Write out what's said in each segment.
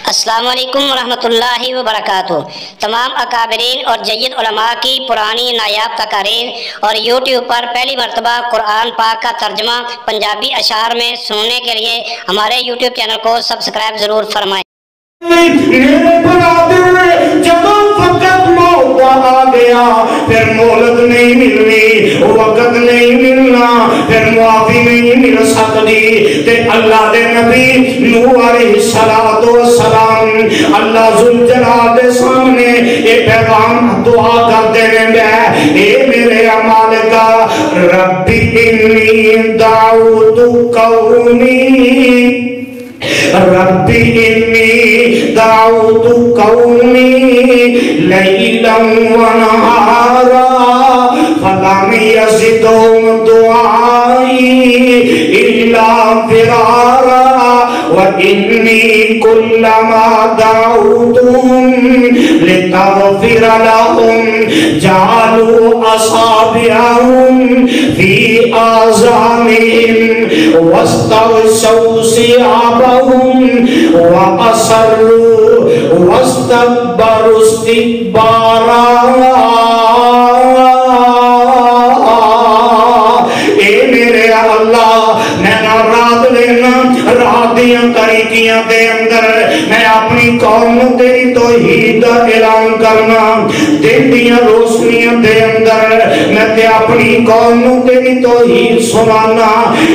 السلام علیکم ورحمۃ اللہ وبرکاتہ۔ تمام اکابرین اور جید علماء کی پرانی نایاب تقاریر اور یوٹیوب پر پہلی مرتبہ قرآن پاک کا ترجمہ پنجابی اشعار میں سننے کے لیے ہمارے یوٹیوب چینل کو سبسکرائب ضرور فرمائیں۔ پھر مہلت نہیں ملنی، وقت نہیں ملنا، پھر معافی نہیں مل سکتی تے اللہ دے نبی نوح علیہ السلام اللہ ذوالجلال دے سامنے اے پیغام دعا کر دینے میں اے میرے مالکا ربی انی دعوت قومی ربی انی دعوت قومی لیلا ونہارا فلم یزدہم دعائی الا فرارا وإني كلما دعوتهم لتغفر لهم جعلوا أصابعهم في آذانهم واستغشوا ثيابهم وأصروا واستكبروا استكبارا۔ اے میرے اللہ میں رات لینا رات دیاں تاریکیاں دے اندر میں اپنی قوم تیری توحید دا اعلان کرنا، دن دیاں روشنیاں دے اندر میں تے اپنی قوم تیری توحید سنانا۔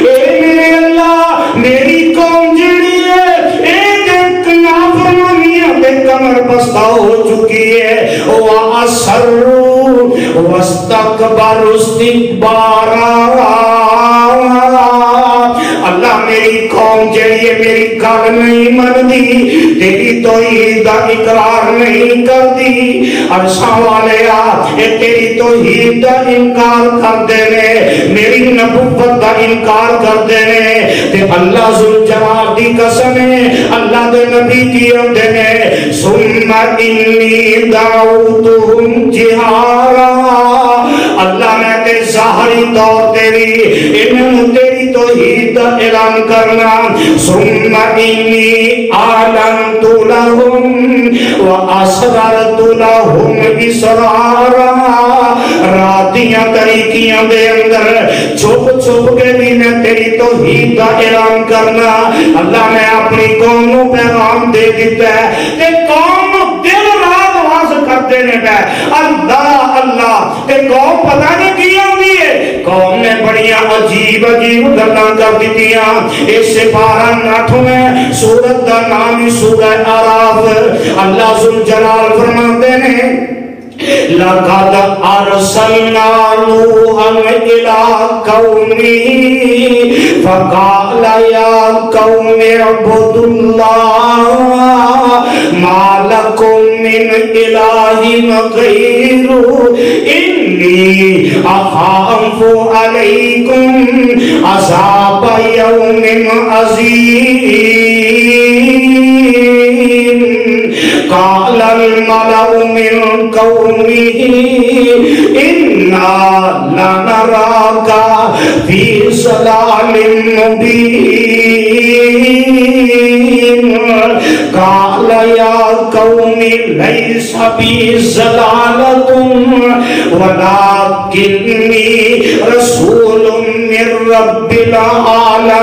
اے میرے اللہ میری قوم جڑی ہے ایک نافرمانیاں تے کمر بستہ ہو چکی ہے، وَأَسَرُّوا وَاسْتَكْبَرُوا اسْتِكْبَارًا۔ اللہ میری قوم جڑی ہے میری گل نہیں مندی، تیری توحید دا اقرار نہیں کردی، عرشاں والے اے تیری توحید دا انکار کر دینے، میری نبوت دا انکار کر دینے تے اللہ ذوالجلال دی قسم ہے اللہ دے نبی کی دینے ثم انی دعوتہم جہارا۔ اللہ میں تے ظاہری طور تیری انہوں تیری توحید دا اعلان کرنا، ثم انی اعلنت لہم واسررت لہم اسرارا۔ راتیاں طریقیاں دے اندر چھپ چھپ کے بھی میں تیری توحید دا اعلان کرنا۔ اللہ میں اپنی قوم کو پیغام دے دیتا ہے کہ قوم دل رات واز کر دینے پہ اللہ اللہ کہ قوم پتہ نہیں کی ہوئی ہے، قوم نے بڑیاں عجیب عجیب گلاں کر دیتیاں۔ اس سے پارہ ناٹھوں میں سورت دا نام سورہ اعراف اللہ ذوالجلال فرماتے ہیں لَقَدْ أَرْسَلْنَا نُوحًا إِلَىٰ قَوْمِهِ فَقَالَ يَا قَوْمِ اعْبُدُوا اللَّهَ مَا لَكُم مِّنْ إِلَٰهٍ غَيْرُهُ إِنِّي أَخَافُ عَلَيْكُمْ عَذَابَ يَوْمٍ عَظِيمٍ۔ قَالَ الْمَلَأُ مِنْ قَوْمِهِ إِنَّا لَنَرَاكَ فِي ضَلَالٍ مُّبِينٍ۔ قَالَ يَا قَوْمِ لَيْسَ بِي ضَلَالَةٌ وَلَٰكِنِّي رَسُولٌ مِّن رَّبِّ الْعَالَمِينَ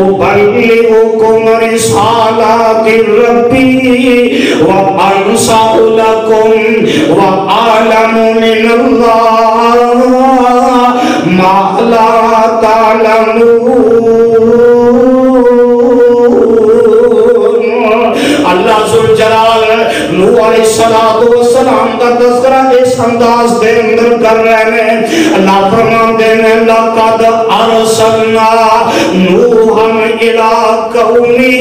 أُبَلِّغُكُمْ رِسَالَاتِ رَبِّي وَأَنصَحُ لَكُمْ وَأَعْلَمُ مِنَ اللَّهِ مَا لَا تَعْلَمُونَ۔ اللہ ذوالجلال نوح علیہ السلام کا تذکرہ اس انداز دے اندر کر رہے ہیں۔ اللہ فرماتے ہیں لَقَدْ أَرْسَلْنَا نُوحًا إِلَىٰ قَوْمِهِ،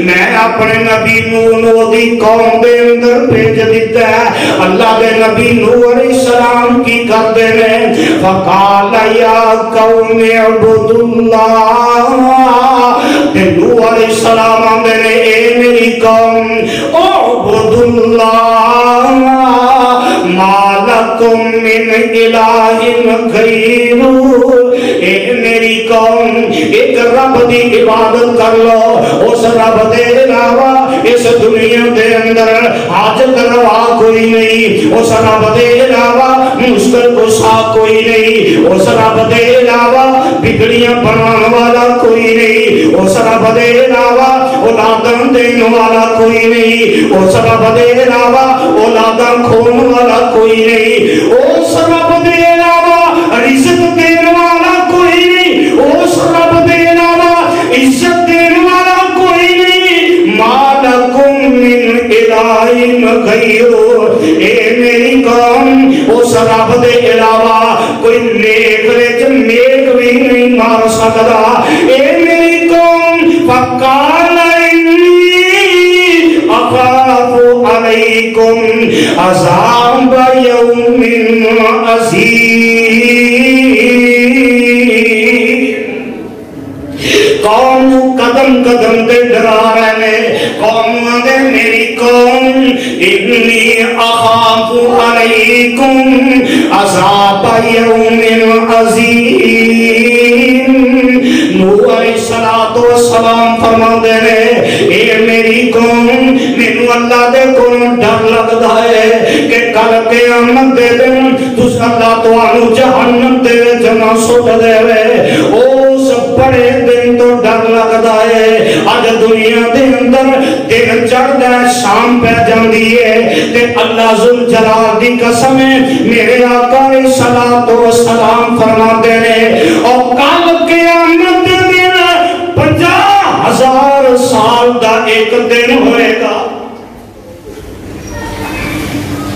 میں اپنے نبی نوح دی قوم دے اندر بھیج دیتا ہے۔ اللہ دے نبی نوح علیہ السلام کی کرتے ہیں فَقَالَ يَا قَوْمِ اعْبُدُوا اللَّهَ، تے نوح علیہ السلام آندے نے اے میری قوم اعبدوا اللہ ما لکم من الہ غیرہ، اے میری قوم ایک رب دی عبادت کر لو، اس رب دے علاوہ اس دنیا دے اندر حاجت روا کوئی نہیں، اس رب دے علاوہ مشکل کشا کوئی نہیں، اس رب دے علاوہ بگڑیاں بنانے والا کوئی نہیں، اس رب دے علاوہ اولاداں دینے والا کوئی نہیں، اس رب دے علاوہ اولاداں کھونے والا کوئی نہیں، اس رب دے علاوہ رزق دینے والا کوئی نہیں، اس رب دے علاوہ عزت دینے والا کوئی نہیں۔ مالکم من الہ غیرہ، اے میری قوم اس رب دے علاوہ کوئی نیک نیک بھی نہیں مار سکتا۔ اے میری قوم فقال انی اخاف علیکم عذاب یوم عظیم۔ قوم قدم قدم دے ڈرا رہے، قوم دے میری قوم انی اخاف علیکم عذاب یوم عظیم۔ نوح علیہ السلام فرما دے رہے، اے میری قوم مینوں اللہ دے کولوں ڈر لگدا ہے کہ کل قیامت دے دن تس اللہ تانوں جہنم دے وچ نہ سٹ دے وے۔ اس بڑے دن تو ڈر لگدا ہے۔ اج دنیا دے اندر دن چڑھدا ہے، شام پہ جاندی ہے تے اللہ ذوالجلال دی قسم ہے میرے آقا علیہ السلام فرماتے ہیں اور کل قیامت دے دن 50,000 سال دا ایک دن ہوئے گا۔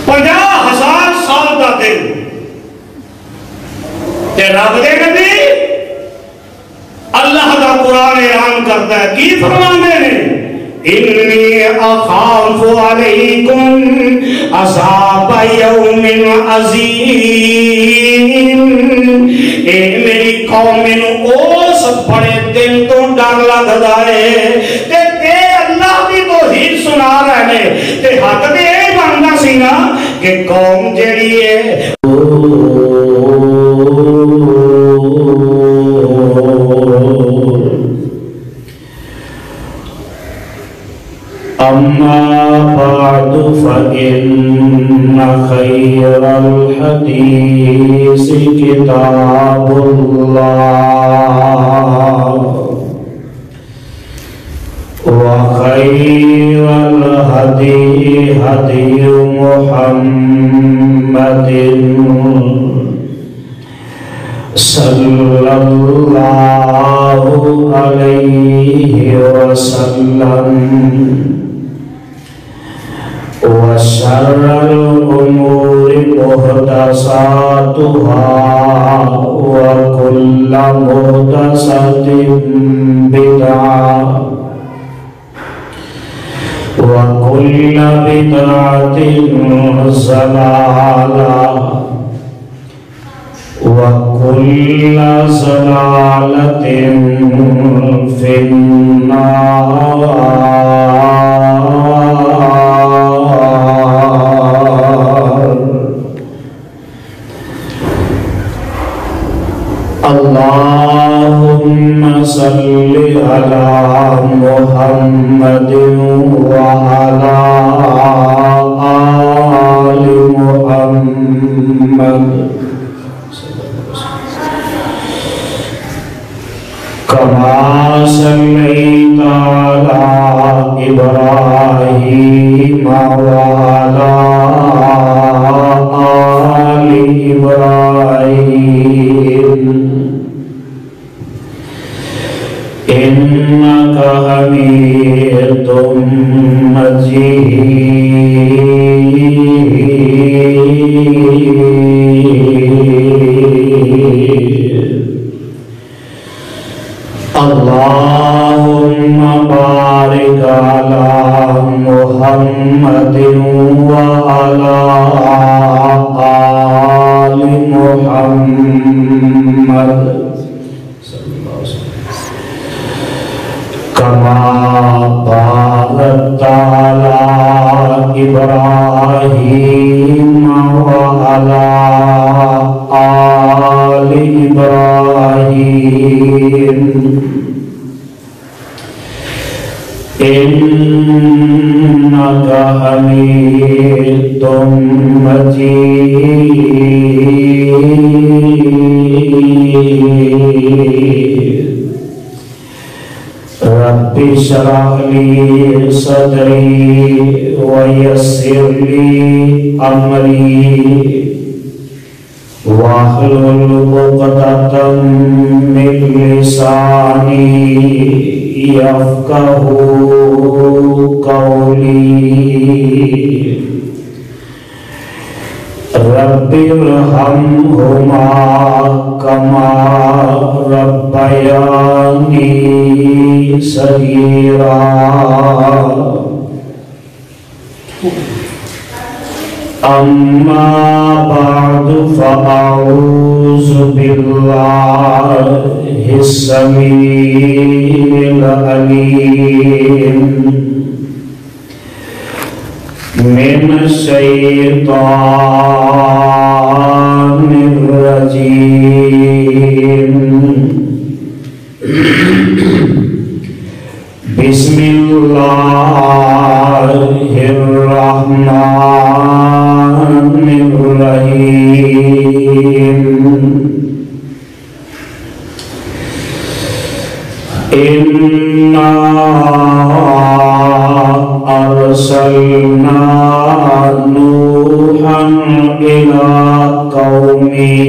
50,000 سال دا دن تے رب دے نبی اللہ دا قرآن اعلان کرتا ہے، کی فرمانے ہیں؟ انی اخاف علیکم عذاب یوم عظیم۔ اے میری قوم نو اس بڑے دن تو ڈر لگدا ہے تے اللہ دی توحید سنا رہے تے حق تے یہ بننا سی نا کہ قوم جڑی ہے أما بعد فإن خير الحديث كتاب الله وخير الهدي هدي محمد صلى الله عليه وسلم وشر الأمور محدثاتها وكل محدثة بدعة وكل بدعة ضلالة وكل ضلالة في النار۔ اللهم صل على محمد وعلى آل محمد كما صليت على إبراهيم وعلى آل إبراهيم إنك حميد مجيد۔ اللهم بارك على محمد وعلى آل محمد كما باركت على إبراهيم وعلى إنك حميد مجيد رب اشرح لي صدري ويسر لي أمري واحلل عقدة من لساني يفقهوا قولي رب ارحمهما كما ربياني صغيرا أما بعد فأعوذ بالله السميع العليم من الشيطان الرجيم بسم الله الرحمن الرحيم إنا أرسلنا نوحا إلى قومه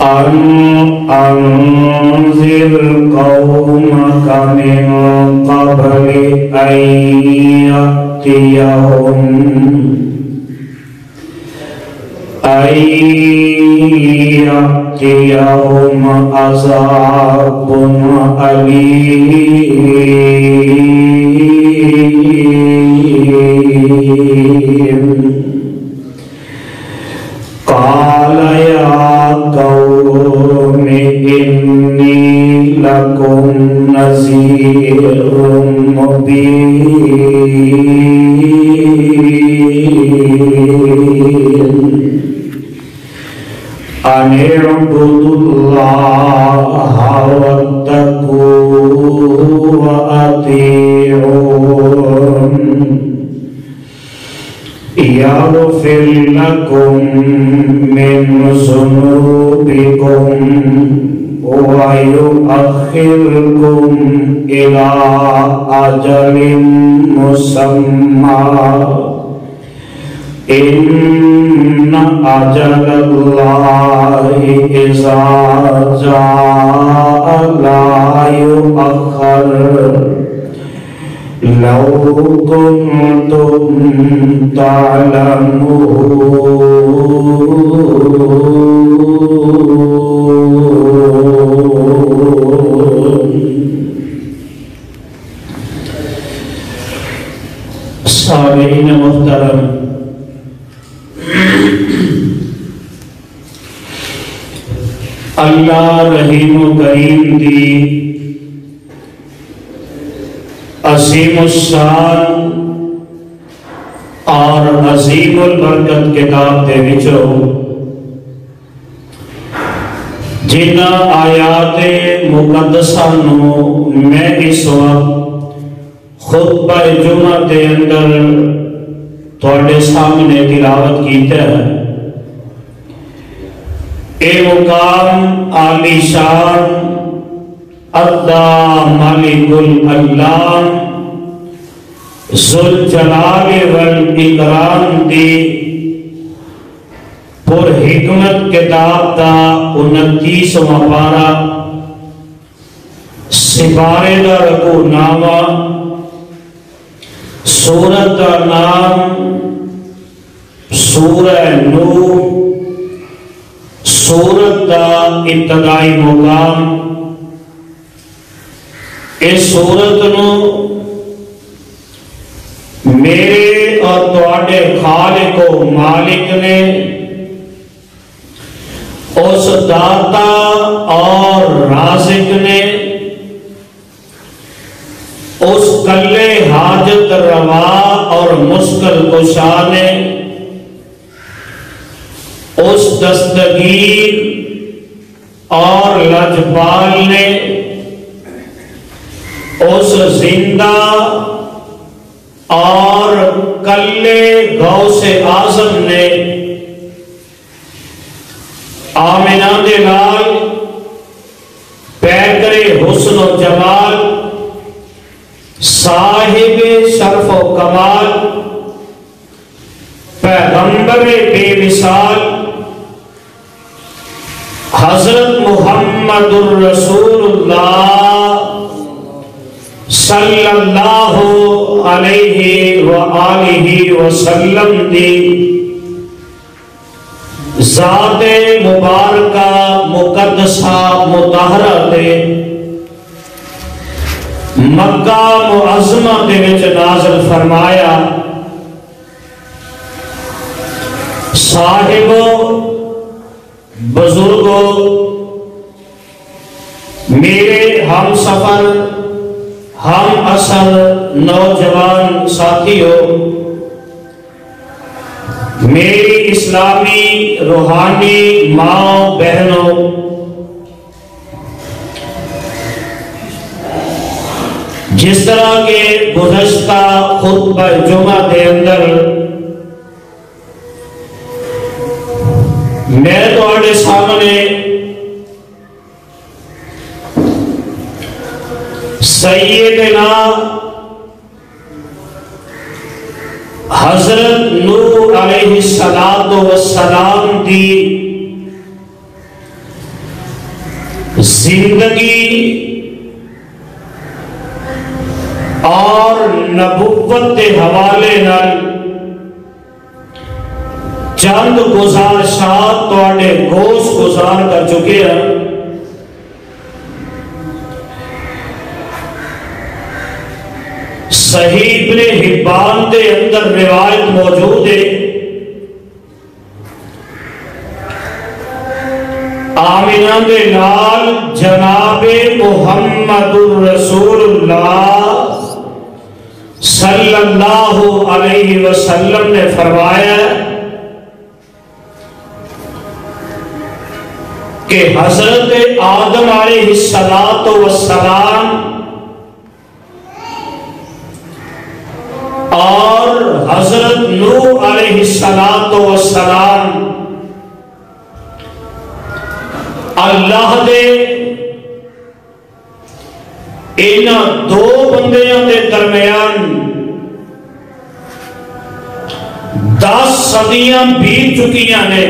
أن أنذر قومك من قبل أن يأتيهم عذاب أليم قال يا قوم إني لكم نذير مبين أن اعبدوا الله واتقوه وأطيعون يغفر لكم من ذنوبكم ويؤخركم إلى أجل مسمى إن أجل الله إذا جاء لا يؤخر لو كنتم تعلمون سامعین محترم، اللہ رحیم و کریم دی عظیم الشان اور عظیم البرکت کتاب دے وچوں جنہ آیات مقدسہ نو میں اس وقت خطبہ جمعہ دے اندر تھوڑے سامنے تلاوت کیتا ہے، اے مقام عالی شان اللہ مالک الالام ذوالجلال والاکرام دی پر حکمت کتاب دا 29واں پارہ سپارے دا رکو نامہ سورت دا نام سورہ نوح، سورت دا ابتدائی مقام۔ اس سورت نو میرے اور تواڈے خالق و مالک نے اس داتا اور رازق نے اس کلے حاجت روا اور مشکل کشا نے اس دستگیر اور لجپال نے اس زندہ اور کلے غوث اعظم نے آمنہ دے نال پیکر حسن و جمال صاحب شرف و کمال پیغمبر بے مثال حضرت محمد الرسول اللہ صلی اللہ علیہ وآلہ وسلم دی ذات مبارکہ مقدسہ مطہرہ دے مکہ معظمہ دے وچ نازل فرمایا۔ صاحبوں، بزرگوں، میرے ہم سفر ہم اثر نوجوان ساتھیوں، میری اسلامی روحانی ماں بہنوں، جس طرح کے گزشتہ خطبہ جمعہ دے اندر میں تواڈے سامنے سیدنا حضرت نوح علیہ السلام دی زندگی اور نبوت کے حوالے نال چند گزارشات تواڈے گوش گزار کر چکے ہیں۔ صحیح ابن حبان دے اندر روایت موجود ہے، آمنہ دے نال جناب محمد الرسول اللہ صلی اللہ علیہ وسلم نے فرمایا کہ حضرت آدم علیہ السلام اور حضرت نوح علیہ السلام اللہ دے انہاں دو بندیاں دے درمیان 10 صدیاں بیت چکیاں نے۔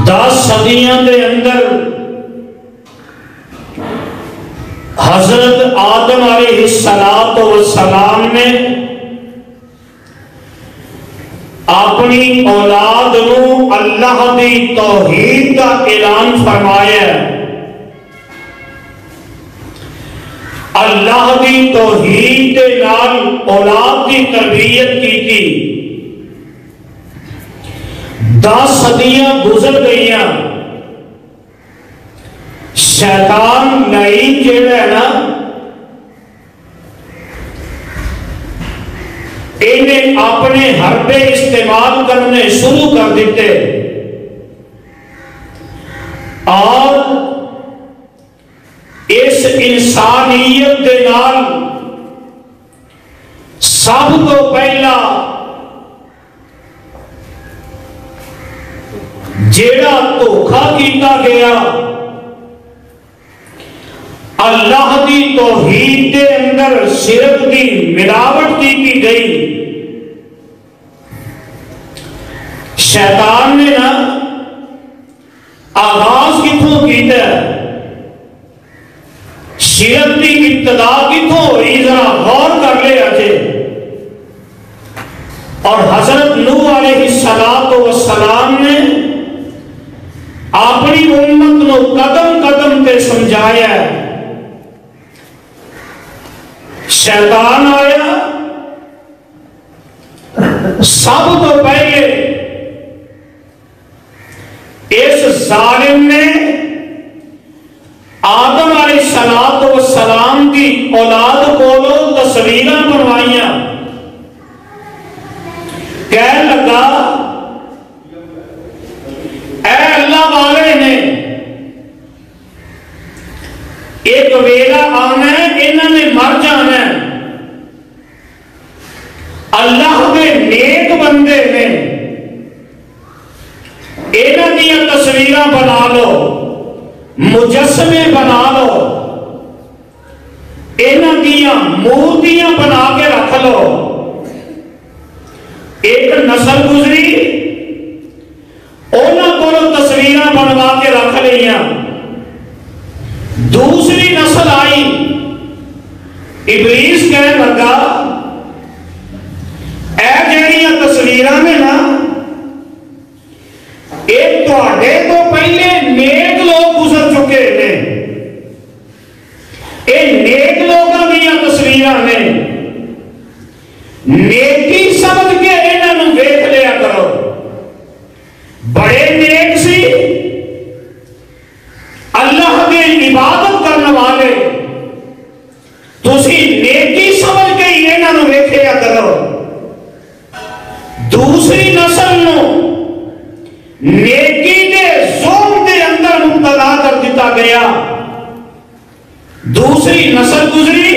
10 صدیاں دے اندر حضرت آدم علیہ السلام نے اپنی اولاد نو اللہ دی توحید کا اعلان فرمایا، اللہ دی توحید دے نال اولاد کی تربیت کی تھی۔ 10 صدیاں گزر گئیاں، شیطان لعین جیڑا ہے نا، انہیں اپنے حربے استعمال کرنے شروع کر دیتے اور اس انسانیت دے نال سب تو پہلا جیڑا دھوکھا کیتا گیا، اللہ دی توحید دے اندر شرک دی ملاوٹ کی گئی۔ شیطان نے نا آغاز کتھوں کیتا ہے، شرک دی ابتدا کتھوں ہوئی، ذرا غور کر لے اجے۔ اور حضرت نوح علیہ السلام نے اپنی امت نو قدم قدم تے سمجھایا ہے۔ شیطان آیا، سب تو پہلے اس ظالم نے آدم علیہ السلام کی اولاد کو تصویراں بنوائیاں، کہنے لگا اے اللہ والے نے تصویریں بنا لو، مجسمے بنا لو، انہاں دیاں مورتیاں بنا کے رکھ لو۔ ایک نسل گزری، انہاں کو تصویریں بنوا کے رکھ لیاں، دوسری نسل آئی، ابلیس کہنے لگا اے جڑیاں تصویراں نے نا، ایک تواڈے تو پہلے نیک لوگ گزر چکے نے، اے نیک لوگاں دیاں تصویراں نے، نیکی سمجھ کے انہاں نوں ویکھ لیا کرو، بڑے نیک سی، اللہ کی عبادت کرنے والے، تسی نیکی سمجھ کے انہاں نوں ویکھیا کرو۔ دوسری نسل نو نیکی دے زوم دے اندر مبتلا کر دیتا گیا، دوسری نسل گزری،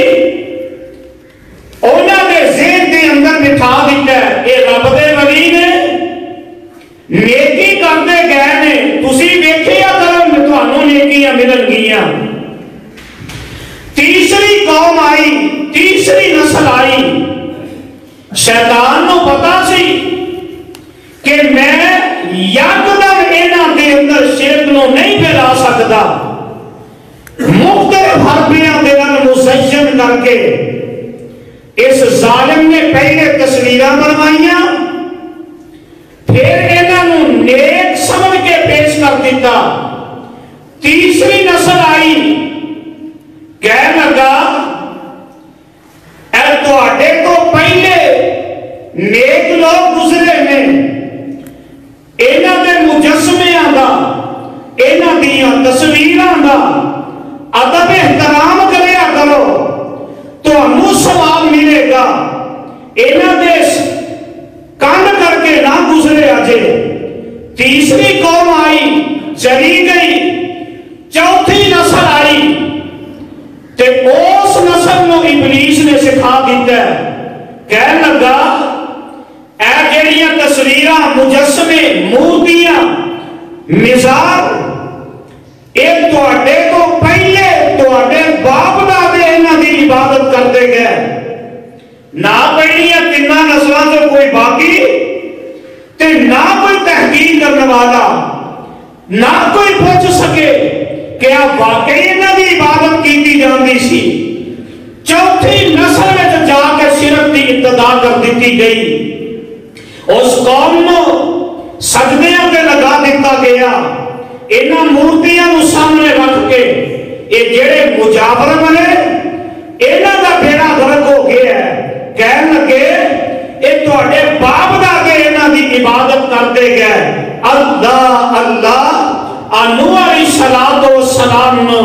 انہاں دے ذہن دے اندر بٹھا دیتا ہے اے رب دے ولی نے، نیکی کرتے گئے نے، تسی ویکھیا کرو تانوں نیکیاں ملن گیاں۔ تیسری قوم آئی، تیسری نسل آئی، شیطان نو پتا سی کہ میں یکدم انہاں دے اندر شرک نو نہیں پھیلا سکتا، مختلف حربیاں دے نال مزین کر کے اس ظالم نے پہلے تصویراں بنوائیاں، پھر انہاں نو نیک سمجھ کے پیش کر دیتا۔ تیسری نسل آئی، کہنے لگا اے تواڈے تو پہلے نیک لوگ گزرے نے، انہاں دے مجسمیاں دا، انہاں دیاں تصویراں دا ادب احترام کریا کرو، تانوں ثواب ملے گا، انہاں دے کانڈ کر کے نہ گزرے اجے۔ تیسری قوم آئی، چلی گئی، چوتھی نسل آئی، تے اس نسل نو ابلیس نے سکھا دیتا ہے، کہنے لگا اے جڑیاں تصویراں، مجسمے، مورتیاں، مزار، ایک تواڈے تو پہلے تواڈے باپ دادے انہاں دی عبادت کرتے گئے، نہ پہلیاں تیناں نسلاں تو کوئی باقی تے نہ کوئی تحقیق کرنے والا، نہ کوئی پوچھ سکے کہ آپ واقعی انہاں دی عبادت کیتی جاندی سی۔ چوتھی نسل میں جا کے شرک دی ابتدا کر دیتی گئی، اس قوم نو سجدیاں پہ لگا دیتا گیا، انہاں مورتیاں نو سامنے رکھ کے یہ جڑے مجاور بنے انہاں دا بیڑا غرق ہو گیا ہے، کہنے لگے اے تواڈے باپ دادے انہاں دی عبادت کرتے گئے، اللہ اللہ۔ نوح علیہ السلام نو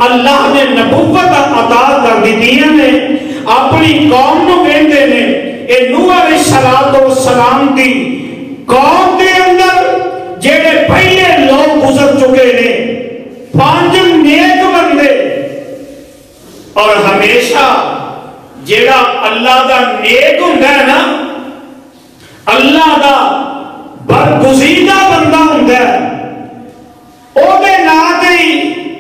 اللہ نے نبوت عطا کر دیتی نے، اپنی قوم نو کہندے نے اے نوح علیہ السلام دی قوم دے اندر جڑے پہلے لوگ گزر چکے نے، 5 نیک بندے، اور ہمیشہ جڑا اللہ دا نیک ہوندا ہے نا، اللہ دا برگزیدہ بندہ ہوندا ہے، او دے نام ہی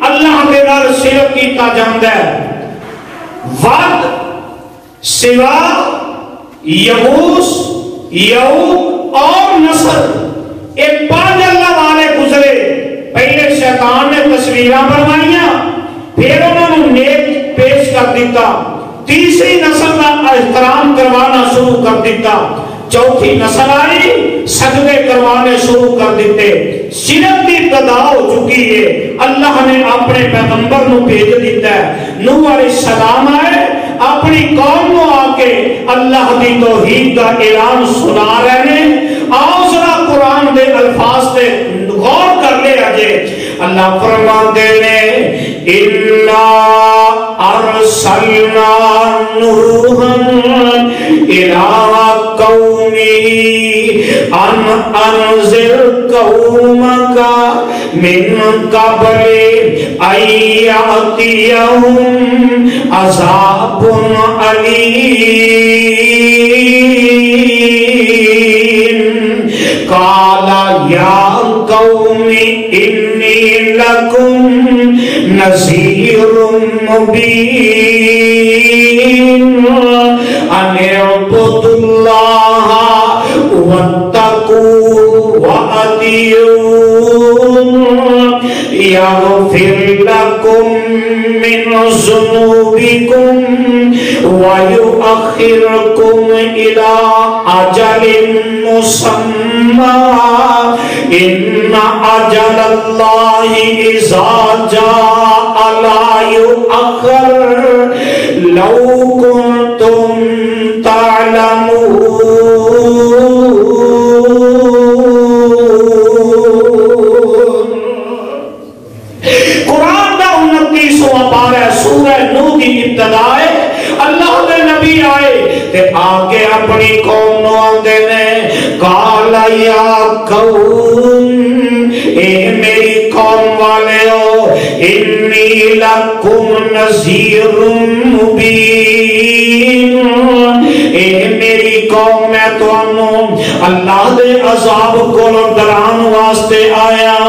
اللہ دے نال شرک کیتا جاندا ہے۔ ود، سوا، یغوث، یعوق اور نصر، یہ 5 اللہ والے گزرے۔ پہلے شیطان نے تصویراں بنوائیاں، پھر انہوں نے نیک پیش کر دیتا، تیسری نسل کا احترام کروانا شروع کر دیتا، چوتھی نسل آئی، سجدے کروانے شروع کر دیتے، شرک کی ابتدا ہو چکی ہے۔ اللہ نے اپنے پیغمبر نو بھیج دیتا ہے، نوح علیہ السلام آئے، اپنی قوم کو آ کے اللہ کی توحید کا اعلان سنا رہے ہیں۔ آؤ ذرا قرآن دے الفاظ سے غور کر لے آجے۔ اللہ فرماتے ہیں اِنَّا أَرْسَلْنَا نُوحًا إِلَىٰ قَوْمِهِ أَنْ أَنذِرْ قَوْمَكَ مِنْ قَبْلِ أَنْ يَأْتِيَهُمْ عَذَابٌ أَلِيمٌ قَالَ يَا قومی انی لکم نذیر مبین ان اعبدوا اللہ واتقوا وأطیعون یغفر لکم من ذنوبکم وَيُؤَخِّرُكُمْ إِلَىٰ أَجَلٍ مُّسَمًّى إِنَّ أَجَلَ اللَّهِ إِذَا جَاءَ لَا يُؤَخَّرُ لَوْ كُنتُمْ تَعْلَمُونَ قرآن دا 29واں پارہ سورہ نوح دی ابتدا ہے۔ اللہ دے نبی آئے تے آگے اپنی قوم نو آندے نے قال یا قوم اے میری قوم والے ہو انی لکم نذیر مبین اے میری قوم میں تانوں اللہ دے عذاب کو ڈران واسطے آیا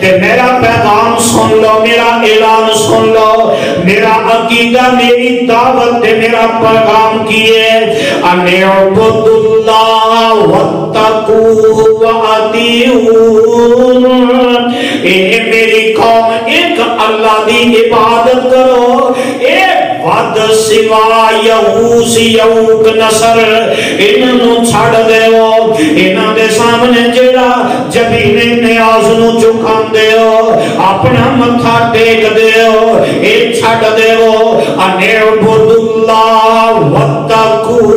تے میرا پیغام سن لو، میرا اعلان سن لو، میرا عقیدہ، میری دعوت تے میرا پیغام کیے ان اعبدوا اللہ واتقوا وأطیعون اے میری قوم ایک اللہ دی عبادت کرو، ایک ود سوا یہوس یوک نصر انہوں چھڑ دے ہو، انہوں دے سامنے جڑا جبین نیاز نو چکان دے ہو، اپنا متھا ٹیک دے ہو، ایک چھڑ دے ہو ان اعبدوا اللہ واتقوا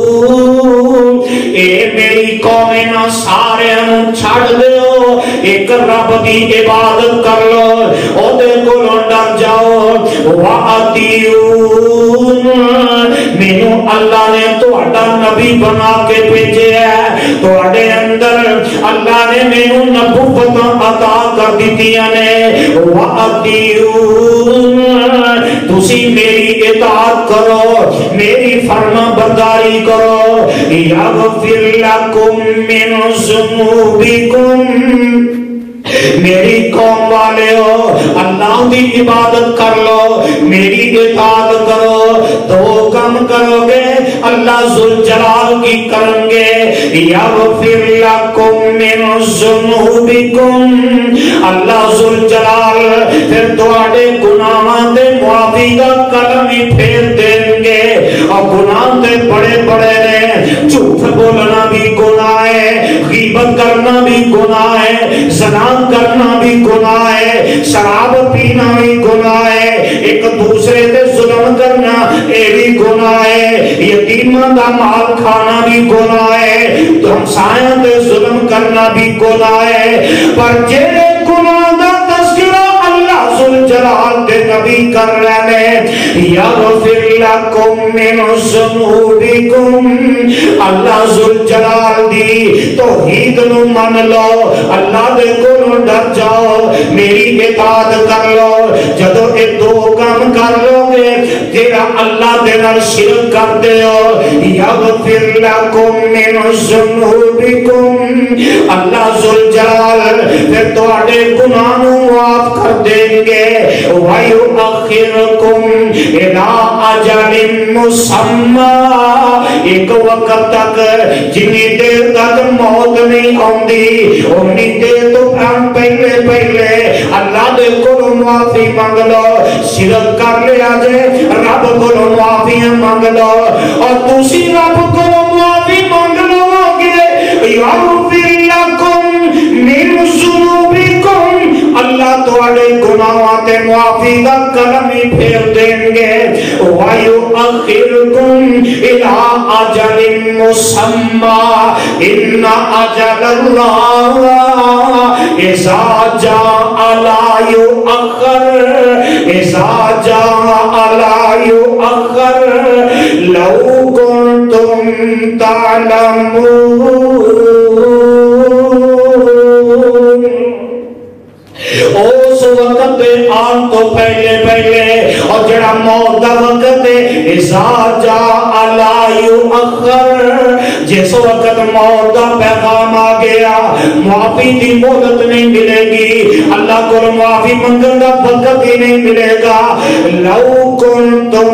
اے میری قوم نہ سارے انہوں چھڑ دے ہو، ایک رب دی عبادت کر لو، او دے کو ڈر جاؤ وَأَطِیعُونَ مینوں اللہ نے تہاڈا نبی بنا کے بھیجے ہے، تہاڈے اندر اللہ نے مینوں نبوت عطا کر دتیاں نے وَأَطِیعُونَ تسی میری اطاعت کرو، میری فرما برداری کرو یغفر لکم من ذنوبکم میری قوم والے ہو اللہ دی عبادت کر لو، میری اطاعت کرو، دو کم کرو گے اللہ ذوالجلال کی کریں گے یغفر لکم من ذنوبکم اللہ ذوالجلال پھر تواڈے گناہاں دے معافی دا قلم ہی پھیر دیں گے، اور گناہ تے بڑے بڑے نے، جھوٹ بولنا بھی گناہ ہے، غیبت کرنا بھی گناہ ہے، زنا کرنا بھی گناہ ہے، شراب پینا بھی گناہ ہے، ایک دوسرے تے ظلم کرنا اے بھی گناہ ہے، یتیماں دا مال کھانا بھی گناہ ہے، تو ہمسایاں تے ظلم کرنا بھی گناہ ہے، پر جیڑے گناہ دا تذکرہ اللہ ذوالجلال دے نبی کر رہے ہیں یغفر لکم من ذنوبکم اللہ ذوالجلال دی توحید نو من لو، اللہ دے کو ڈر جاؤ، میری اطاعت کر لو، جدو اے دو کام کر لو گے جیڑا اللہ دے نال شرک کرتے ہو یغفر لکم من ذنوبکم اللہ ذوالجلال پھر تواڈے گناہ نو معاف کر دیں گے وَيُؤَخِّرُكُمْ إِلَىٰ أَجَلٍ مُّسَمًّى ایک وقت تک جنی دیر تک موت نہیں آندی انی دیر تو پہلے پہلے اللہ دے کو معافی مانگ لو، شرک کر لیا جے رب کو معافی مانگ لو، اور دوسری رب کو معافی مانگ لو گے یغفر لکم من ذنوبکم اللہ تواڈے گناہاں تے معافی دا قلم ہی پھیر دیں گے وَيُؤَخِّرُكُمْ إِلَىٰ أَجَلٍ مُّسَمًّى إِنَّ أَجَلَ اللَّهِ إِذَا جَاءَ لَا يُؤَخَّرُ إِذَا جَاءَ لَا يُؤَخَّرُ لَوْ كُنتُمْ تَعْلَمُونَ وقت آن تو پہلے پہلے اور جڑا موت دا وقت اذا جاء لا یؤخر جس وقت موت دا پیغام آ گیا معافی دی مہلت نہیں ملے گی اللہ کو معافی منگن دا وقت ہی نہیں ملے گا لو کنتم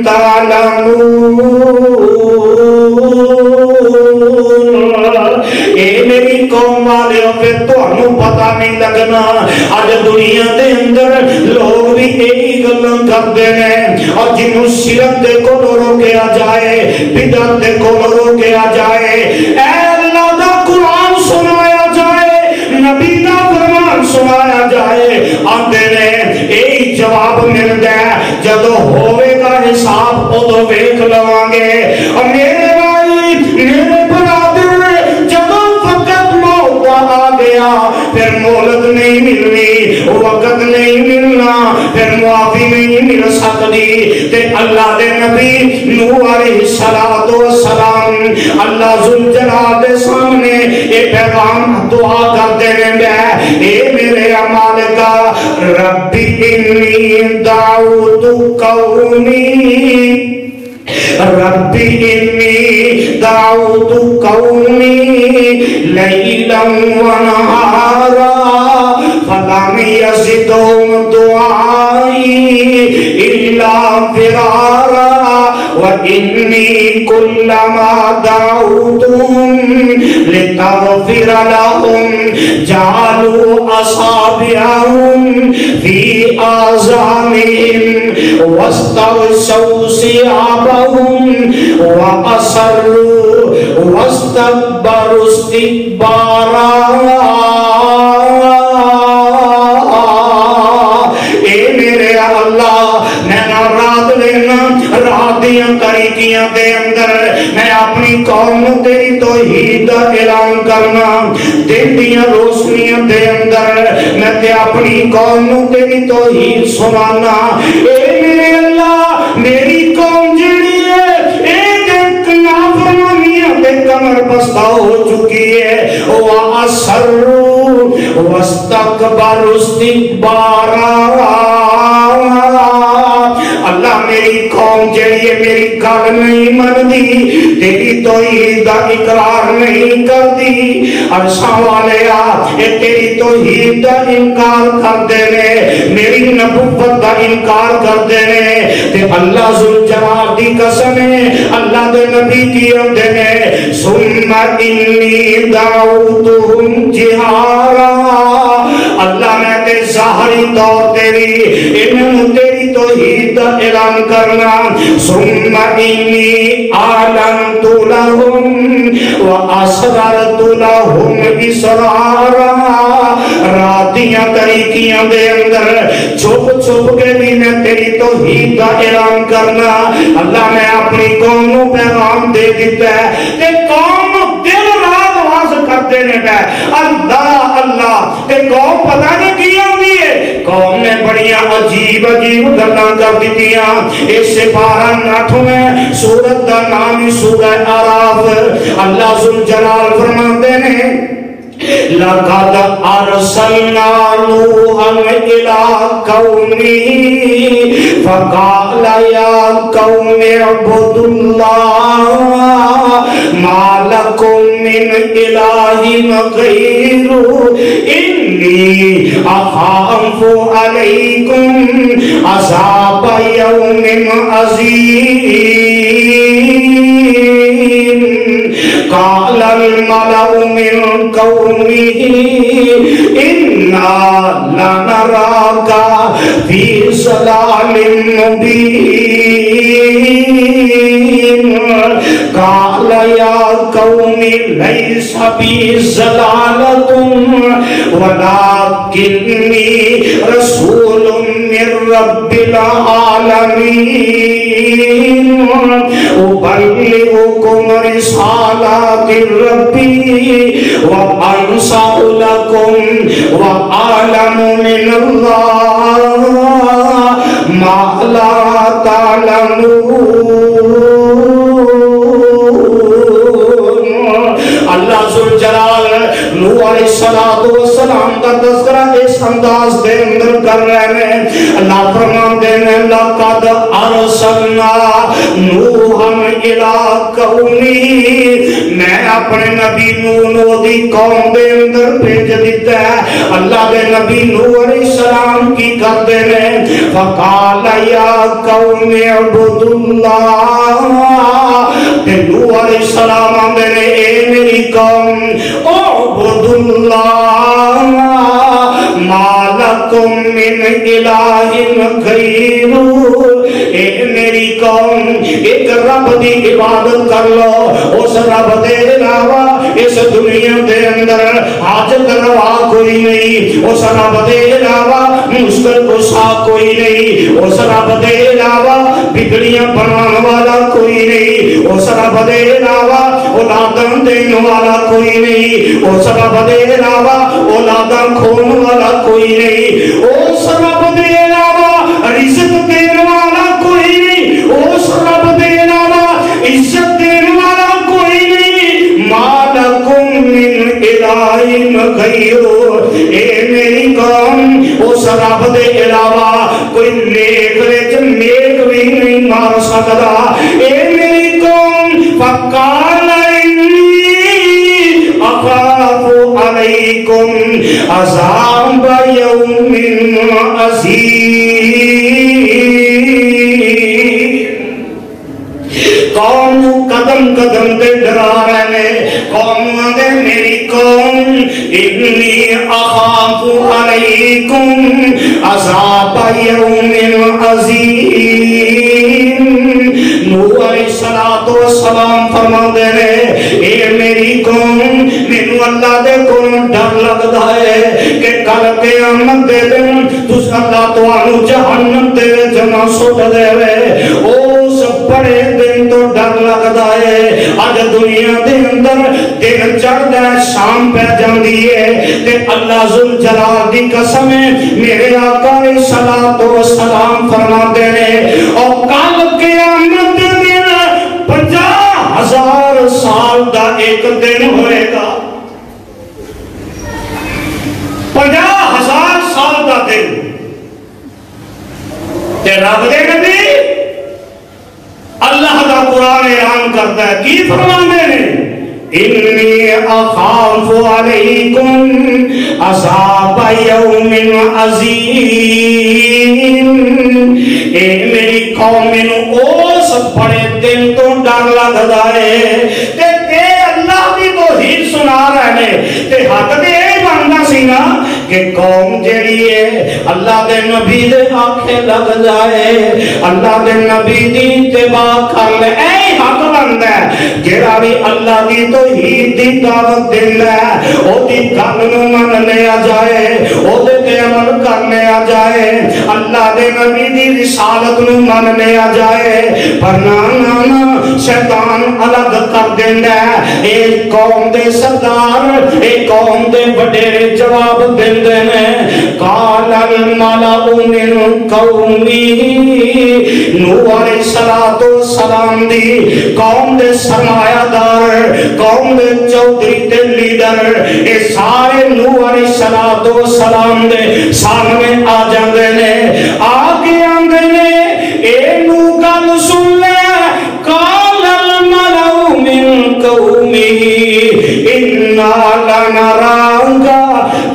تعلمون اے میری قوم والے پھر تو ہمیں پتہ نہیں لگنا آج دنیا دے اندر لوگ بھی یہی گلاں کرتے ہیں اور جنہوں شرک دے کو روکیا جائے بدعت دے کو روکیا جائے اے اللہ دا قرآن سنایا جائے نبی دا فرمان سنایا جائے آندے نے یہی جواب ملتا ہے جدو ہوئے گا حساب ادو ویکھ لواں گے اور میرے بھائی میرے برادر جدو فقط موت آ گیا پھر مہلت نہیں ملنی وقت نہیں ملنا پھر معافی نہیں مل سکتی تے اللہ دے نبی نوح علیہ السلام اللہ ذوالجلال دے سامنے یہ پیغام دعا کرتے رہے اے میرے مالکا ربی انی دعوت قومی ربی انی دعوت قومی لیلا ونہارا فلم یزدہم دعائی الا فرارا وإني كلما دعوتهم لتغفر لهم جعلوا أصابعهم في آذانهم واستغشوا ثيابهم وأصروا واستكبروا استكبارا اے میرے اللہ میں رات لینا رات دیاں تاریکیاں دے اندر میں اپنی قوم تیری توحید اعلان کرنا دن دیاں روشنیاں دے اندر میں تے اپنی قوم تیری توحید سنانا اے میرے اللہ میری قوم جڑی ہے ایک ایک نافرمانیاں تے کمر بستہ ہو چکی ہے وَأَسَرُّوا وَاسْتَكْبَرُوا اسْتِكْبَارًا اللہ میری قوم جڑی ہے میری گل نہیں مندی تیری توحید دا اقرار نہیں کردی عرشاں والے اے تیری توحید دا انکار کردے نے میری نبوت دا انکار کردے نے تے اللہ ذوالجلال دی قسم ہے اللہ دے نبی کی ہوندے نے ثم انی دعوتہم جہارا اللہ میں تے ظاہری طور تیری انہوں تیری توحید دا اعلان کرنا ثم انی اعلنت لهم واسررت لهم اسرارا راتیاں طریقیاں دے اندر چھپ چھپ کے بھی میں تیری توحید دا اعلان کرنا اللہ میں اپنی قوم کو پیغام دے دیتا ہے کہ قوم دل رات واز کرتے رہتا ہے اللہ اللہ کہ قوم پتہ نہیں کیا ہوئی ہے قوم نے بڑیاں عجیب عجیب گلاں کر دیتیاں اس سے 12 سورت دا نام سورہ اعراف اللہ ذوالجلال فرماتے ہیں لَقَدْ أَرْسَلْنَا نُوحًا إِلَىٰ قَوْمِهِ فَقَالَ يَا قَوْمِ اعْبُدُوا اللَّهَ مَا لَكُم مِّنْ إِلَٰهٍ غَيْرُهُ إِنِّي أَخَافُ عَلَيْكُمْ عَذَابَ يَوْمٍ عَظِيمٍ قَالَ الْمَلَأُ مِنْ قَوْمِهِ إِنَّا لَنَرَاكَ فِي ضَلَالٍ مُبِينٍ قَالَ يَا قَوْمِ لَيْسَ بِي ضَلَالَةٌ وَلَكِنِّي رَسُولٌ مِّن رَّبِّ الْعَالَمِينَ أُبَلِّغُكُمْ رِسَالَاتِ رَبِّي وَأَنصَحُ لَكُمْ وَأَعْلَمُ مِنَ اللَّهِ مَا لَا تَعْلَمُونَ اللہ ذوالجلال نوح نوح علیہ السلام کا تذکرہ اس انداز دے اندر کر رہے ہیں. اللہ فرماتے ہیں لقد ارسلنا نوحا الی قومه، میں اپنے نبی نوح دی قوم دے اندر بھیج دیتا ہے. اللہ دے نبی نوح علیہ السلام کی کرتے ہیں فقال یا قوم اعبدوا اللہ، نوح علیہ السلام آندے نے اے میری قوم اعبدوا اللہ ما لکم من الہ غیرہ، اے میری قوم ایک رب دی عبادت کر لو، اس رب دے علاوہ اس دنیا دے اندر حاجت روا کوئی نہیں، اس رب دے علاوہ مشکل کشا کوئی نہیں، اس رب دے علاوہ بگڑیاں بنان والا کوئی نہیں، اس رب دے علاوہ اولاداں دین والا کوئی نہیں، اس رب دے علاوہ اولاداں کھون والا کوئی نہیں، اس رب دے علاوہ رزق دین والا کوئی نہیں، اس رب دے علاوہ عزت دین والا کوئی نہیں. ما لکم من الہ غیرہ، اے میری قوم اس رب دے علاوہ کوئی نیک وچ نیک بھی نہیں مار سکتا. اے میری قوم فقال انی اخاف علیکم عذاب یوم عظیم. قوم قدم قدم دے ڈرا رہے ہیں، قوم دے میری قوم انی اخاف علیکم عذاب یوم عظیم. نوح علیہ السلام فرماندے نے اے میری قوم مینوں اللہ دے کولوں ڈر لگدا ہے کہ کل قیامت دے دن تس اللہ تانوں جہنم دے وچ نہ سٹ دے اس بڑے دن تو ڈر لگدا ہے. اج دنیا دے اندر دن چڑھدا ہے شام پہ جاندی ہے تے اللہ ذل جلال دی قسم ہے میرے آقا علیہ السلام فرماتے ہیں اور کل قیامت دے دن 50,000 سال دا ایک دن ہوئے گا. 50,000 سال دا دن تے رب دے نبی اللہ دا قرآن اعلان کرتا ہے کی فرمانے نے انی اخاف علیکم عذاب یوم عظیم. اے میری قوم مینوں اس بڑے دن تو ڈر لگدا ہے تے اللہ دی توحید سنا رہے ہیں تے حق دے بندا سی نا کہ قوم جڑی ہے اللہ دے نبی دے آنکھیں لگ جائے، اللہ دے نبی دی اتباع کر لے، اے حق بندا ہے جڑا بھی اللہ دی توحید دی دعوت دیندا ہے او دی گل نوں من لیا جائے، او دے تے عمل کرنے آ جائے، اللہ دے نبی دی رسالت نوں من لیا جائے. پر نہ شیطان الگ کر دیندا ہے. اے قوم دے سردار اے قوم دے وڈیرے جواب دیندے نے قال الملأ من قومه. نوح علیہ السلام دی قوم دے سرمایہ دار قوم دے چودھری تے لیڈر اے سارے نوح علیہ السلام دے سامنے آ جاندے نے، آ کے آندے نے اے نوح گل سن لے. قال الملأ من قومه انا لنراك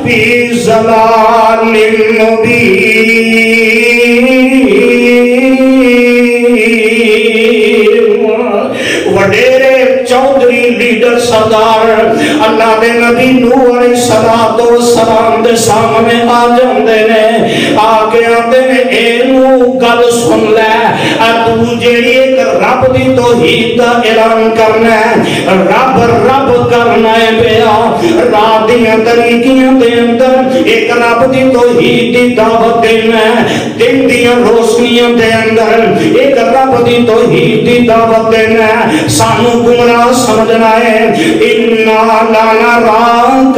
فی ضلال مبین. وڈیرے چودھری لیڈر سردار اللہ دے نبی نوح علیہ السلام دے سامنے آ جاندے نے، آ کے آندے نے اے نوح گل سن لے، تو جیڑی ایک رب دی توحید دا اعلان کرنا ہے، رب رب کرنا ہے پیا، رات دیاں طریقیاں دے اندر ایک رب دی توحید دی دعوت دینا ہے، دن دیاں روشنیاں دے اندر ایک رب دی توحید دی دعوت دینا ہے. سانو گمراہ سمجھنا ہے انا لنراک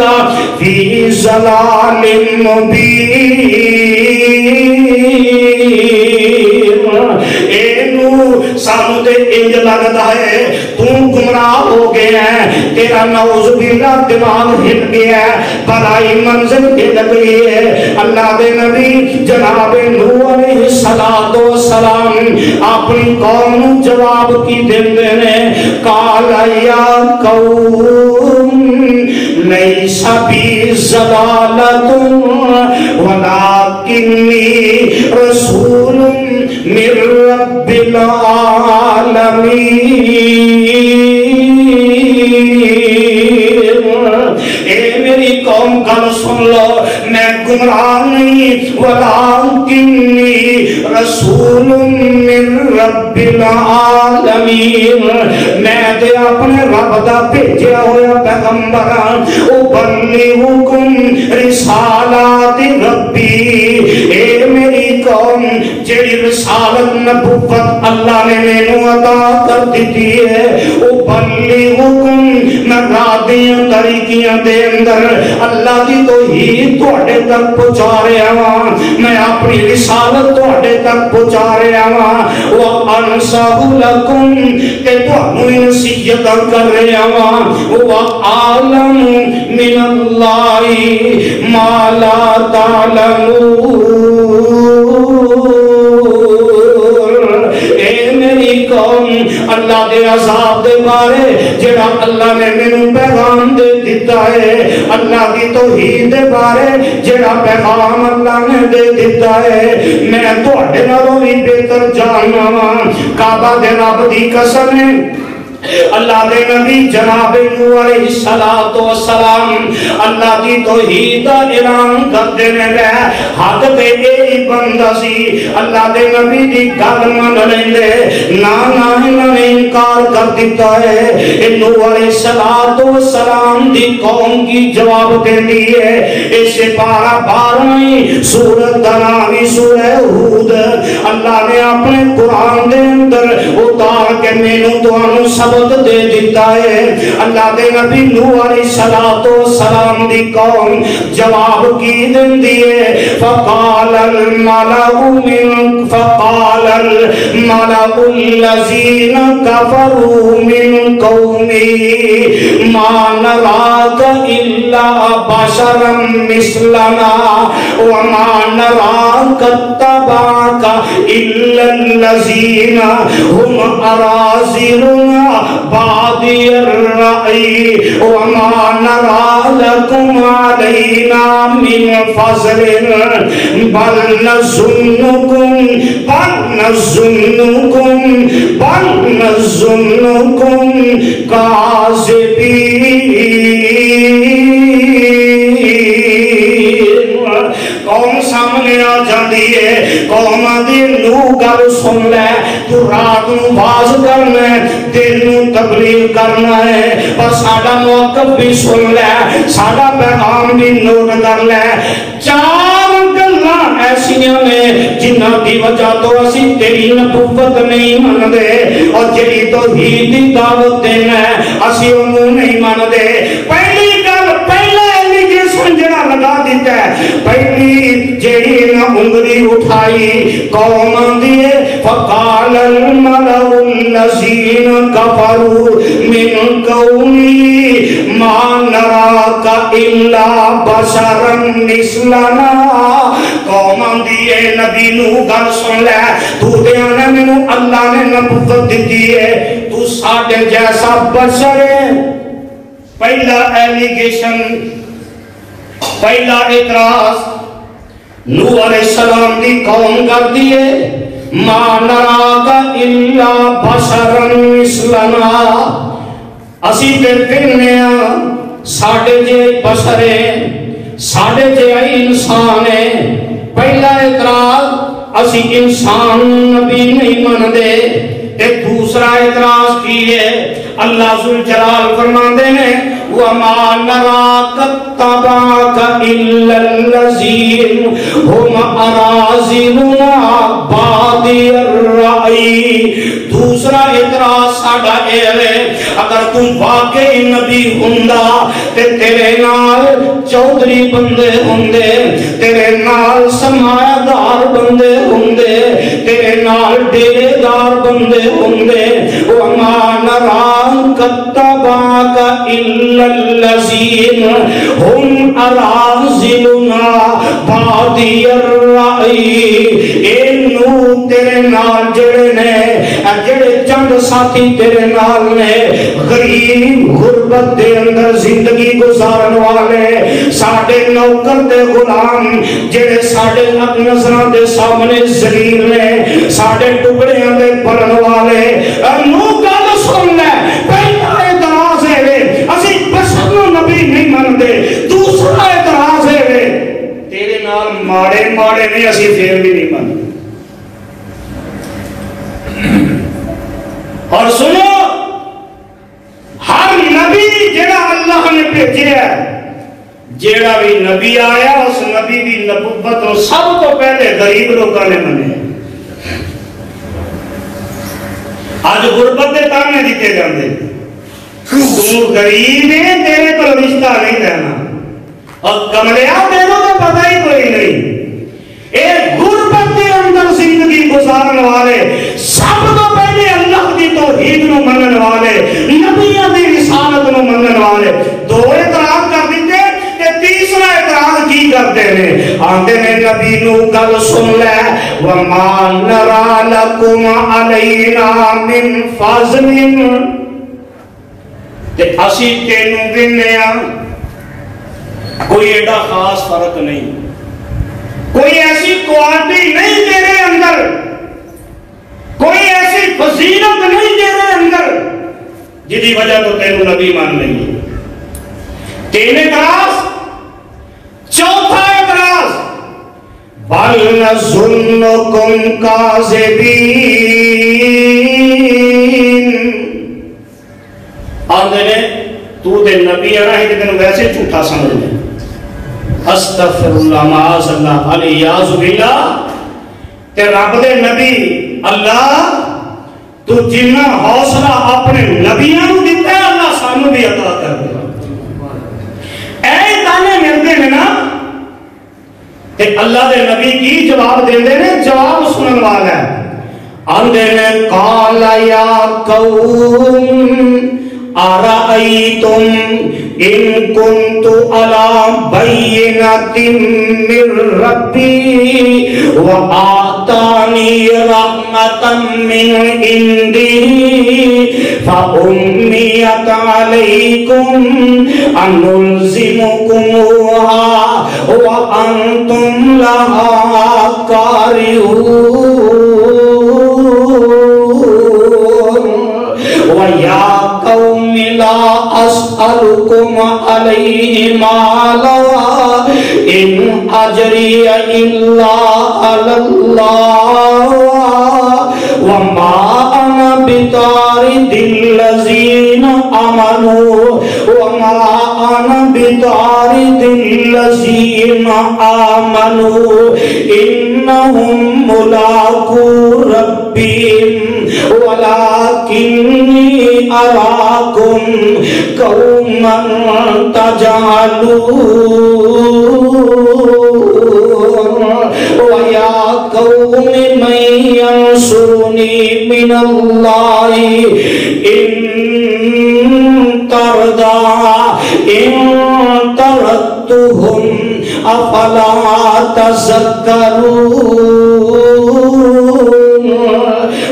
فی ضلال مبین. اے نو سانو تے انج لگدا ہے تو گمراہ ہو گیا ہے، تیرا نعوذ باللہ دماغ ہل گیا ہے، بلائی منزل ہل گئی ہے۔ اللہ دے نبی جناب نوح علیہ السلام اپنی قوم جواب کی دیندے نے، قال یا قوم لیس بی ضلالۃ ولکنی رسول من رب العالمین۔ اے میری قوم گل سن لو، میں گمراہ نہیں، ولکنی رسول من رب العالمین، میں تے اپنے رب دا بھیجیا ہوا پیغمبر ہاں، ابلغکم رسالات ربی۔ اے میری قوم جڑی رسالت نبوت اللہ نے مینوں عطا کر دیتی ہے، ابلغکم میں رادیاں طریقیاں دے اندر اللہ دی توحید تواڈے تک پہنچا رہا ہاں، میں اپنی رسالت تواڈے تک پہنچا رہا ہاں، وانصح لکم کہ تانوں نصیحت کر رہا ہاں، وعالم من اللہ ما لا تعلمون۔ اے میری قوم اللہ دے عذاب دے بارے جڑا اللہ نے مینوں پیغام دے دیتا ہے، اللہ دی توحید دے بارے جڑا پیغام اللہ نے دے دیتا ہے، میں تواڈے نالوں بھی بہتر جاننا وا۔ کعبہ دے رب دی قسم ہے، اللہ دے نبی جناب نوح علیہ السلام اللہ کی توحید دا اعلان کرتے نے، حق تے یہی بندہ سی، اللہ دے نبی دی گل من لیندے، نہ انہوں نے انکار کر دیتا ہے۔ نوح علیہ السلام دی قوم کی جواب دیندی ہے، اسے پارا 12ویں سورۃ دناوی سورہ ہود اللہ نے اپنے قرآن دے اندر اتار کے مینوں تانوں سبق دے دیتا ہے۔ اللہ دے نبی نوح علیہ السلام دی قوم جواب کی دیندی ہے، فقال الملأ الذین کفروا من قومه ما نراک الا بشرا مثلنا وما نراک اتبعک الا الذین هم اراذلنا بادی الرأی وما نرى لكم علينا من فضل بل نظنكم كاذبين۔ قوم سامنے آ جاندی ہے، قوم دی نو گل سن لے، تو رات نو باز کرنا ہے، دن نو تبلیغ کرنا ہے، پر ساڈا موقف بھی سن لے، ساڈا پیغام بھی نوٹ کر لے۔ چار گلاں ایسیاں نے جنہاں دی وجہ تو اسی تیری نبوت نہیں مندے، اور جڑی توحید دی دعوت دینا ہے اسی انہوں نہیں مندے۔ پہلی گل پہلا سنجھنا لگا دیتا ہے، پہلی جیڑی نہ انگلی اٹھائی قوم دیئے، فقال الملأ الذین کفروا من قومی ما نراک الا بشرا مثلنا۔ قوم دیئے نبی نو گل سن لے، تو دیانے میں اللہ نے نبوت دیتی ہے، تو ساڑھے جیسا بشر ہے۔ پہلا ایلیگیشن، پہلا اعتراض نوح علیہ السلام دی قوم کر دیئے، ما نراک الا بشرا مثلنا، اسی تے پھرنیا ساڑھے جے بشرے، ساڑھے جے انسان ہے۔ پہلا اعتراض اسی انسان نبی نہیں من دے۔ ایک دوسرا اعتراض کی ہے، اللہ ذوالجلال فرماندے نے، وَمَا نَرَاكَ اتَّبَعَكَ إِلَّا الَّذِينَ هُمْ أَرَاذِلُنَا بَادِيَ الرَّأْيِ۔ دوسرا اعتراض ساڈا اے ہے، اگر تم واقعی نبی ہوندا تے تیرے نال چودھری بندے ہوندے، تیرے نال سرمایہ دار بندے ہوندے، تیرے نال ڈیرے دار بندے ہوندے۔ وَمَا نَرَاكَ اتبعك إلا الذين هم أراذلنا بادي الرأي اینو تیرے نال جڑے نے جڑے چند ساتھی تیرے نال نے غریب غربت دے اندر زندگی گزارن والے ساڈے نوکر تے غلام جڑے ساڈے نظراں دے سامنے ذلیل نے ساڈے ٹکڑیاں دے پڑن والے نو گل سن لے پہلا اعتراض ہے اسی بشر نو نبی نہیں مندے دوسرا اعتراض ہے تیرے نال ماڑے ماڑے نہیں اسی پھر بھی نہیں مندے اور سنو ہر نبی جڑا اللہ نے بھیجا جڑا بھی نبی آیا اس نبی دی نبوت کو سب تو پہلے غریب لوگوں نے منے آج غربت دے تانے دیتے جاندے تو غریب ہے تیرے کو رشتہ نہیں دینا اور کملیا تیرے کو پتہ ہی کوئی نہیں ایک غربت کے اندر زندگی گزارن والے سب تو پہلے اللہ کی توحید نو منن والے نبیوں کی رسالت نو منن والے دو اعتراض کر دیتے کہ تیسرا اعتراض کی کرتے ہیں آندے نے نبی نو گل سن لے وما نرى لكم علينا من فضل تے اسی تینوں دینے کوئی ایڈا خاص فرق نہیں کوئی ایسی کوالٹی نہیں تیرے اندر کوئی ایسی فضیلت نہیں تیرے اندر جدی وجہ تو تینوں نبی مان نہیں تین اعتراض چوتھا اعتراض بل نظنکم کاذبین آندے نے تو تے نبی آنا ہے کہ تینوں ویسے جھوٹا سمجھ لیں استغفر اللہ معاذ اللہ علیہ باللہ تے رب دے نبی اللہ تو جنہ حوصلہ اپنے نبیوں کو دیتا ہے اللہ سانو بھی عطا کر دے اے تانے ملتے ہیں نا تے اللہ دے نبی کی جواب دے دے نے جواب سنن والا ہے آندے نے قال یا قوم أرأيتم إن كنت على بينة من ربي وآتاني رحمة من عنده فأميت عليكم أنلزمكموها وأنتم لها كارهون ويا قوم لا أسألكم عليه مالا إن أجري إلا على الله وما أنا بطارد الذين آمنوا وما أنا بطارد الذين آمنوا إنهم ملاقو ربهم ولكني أراكم قوما تجهلون ويا قوم من ينصرني من الله إن تردتهم أفلا تذكرون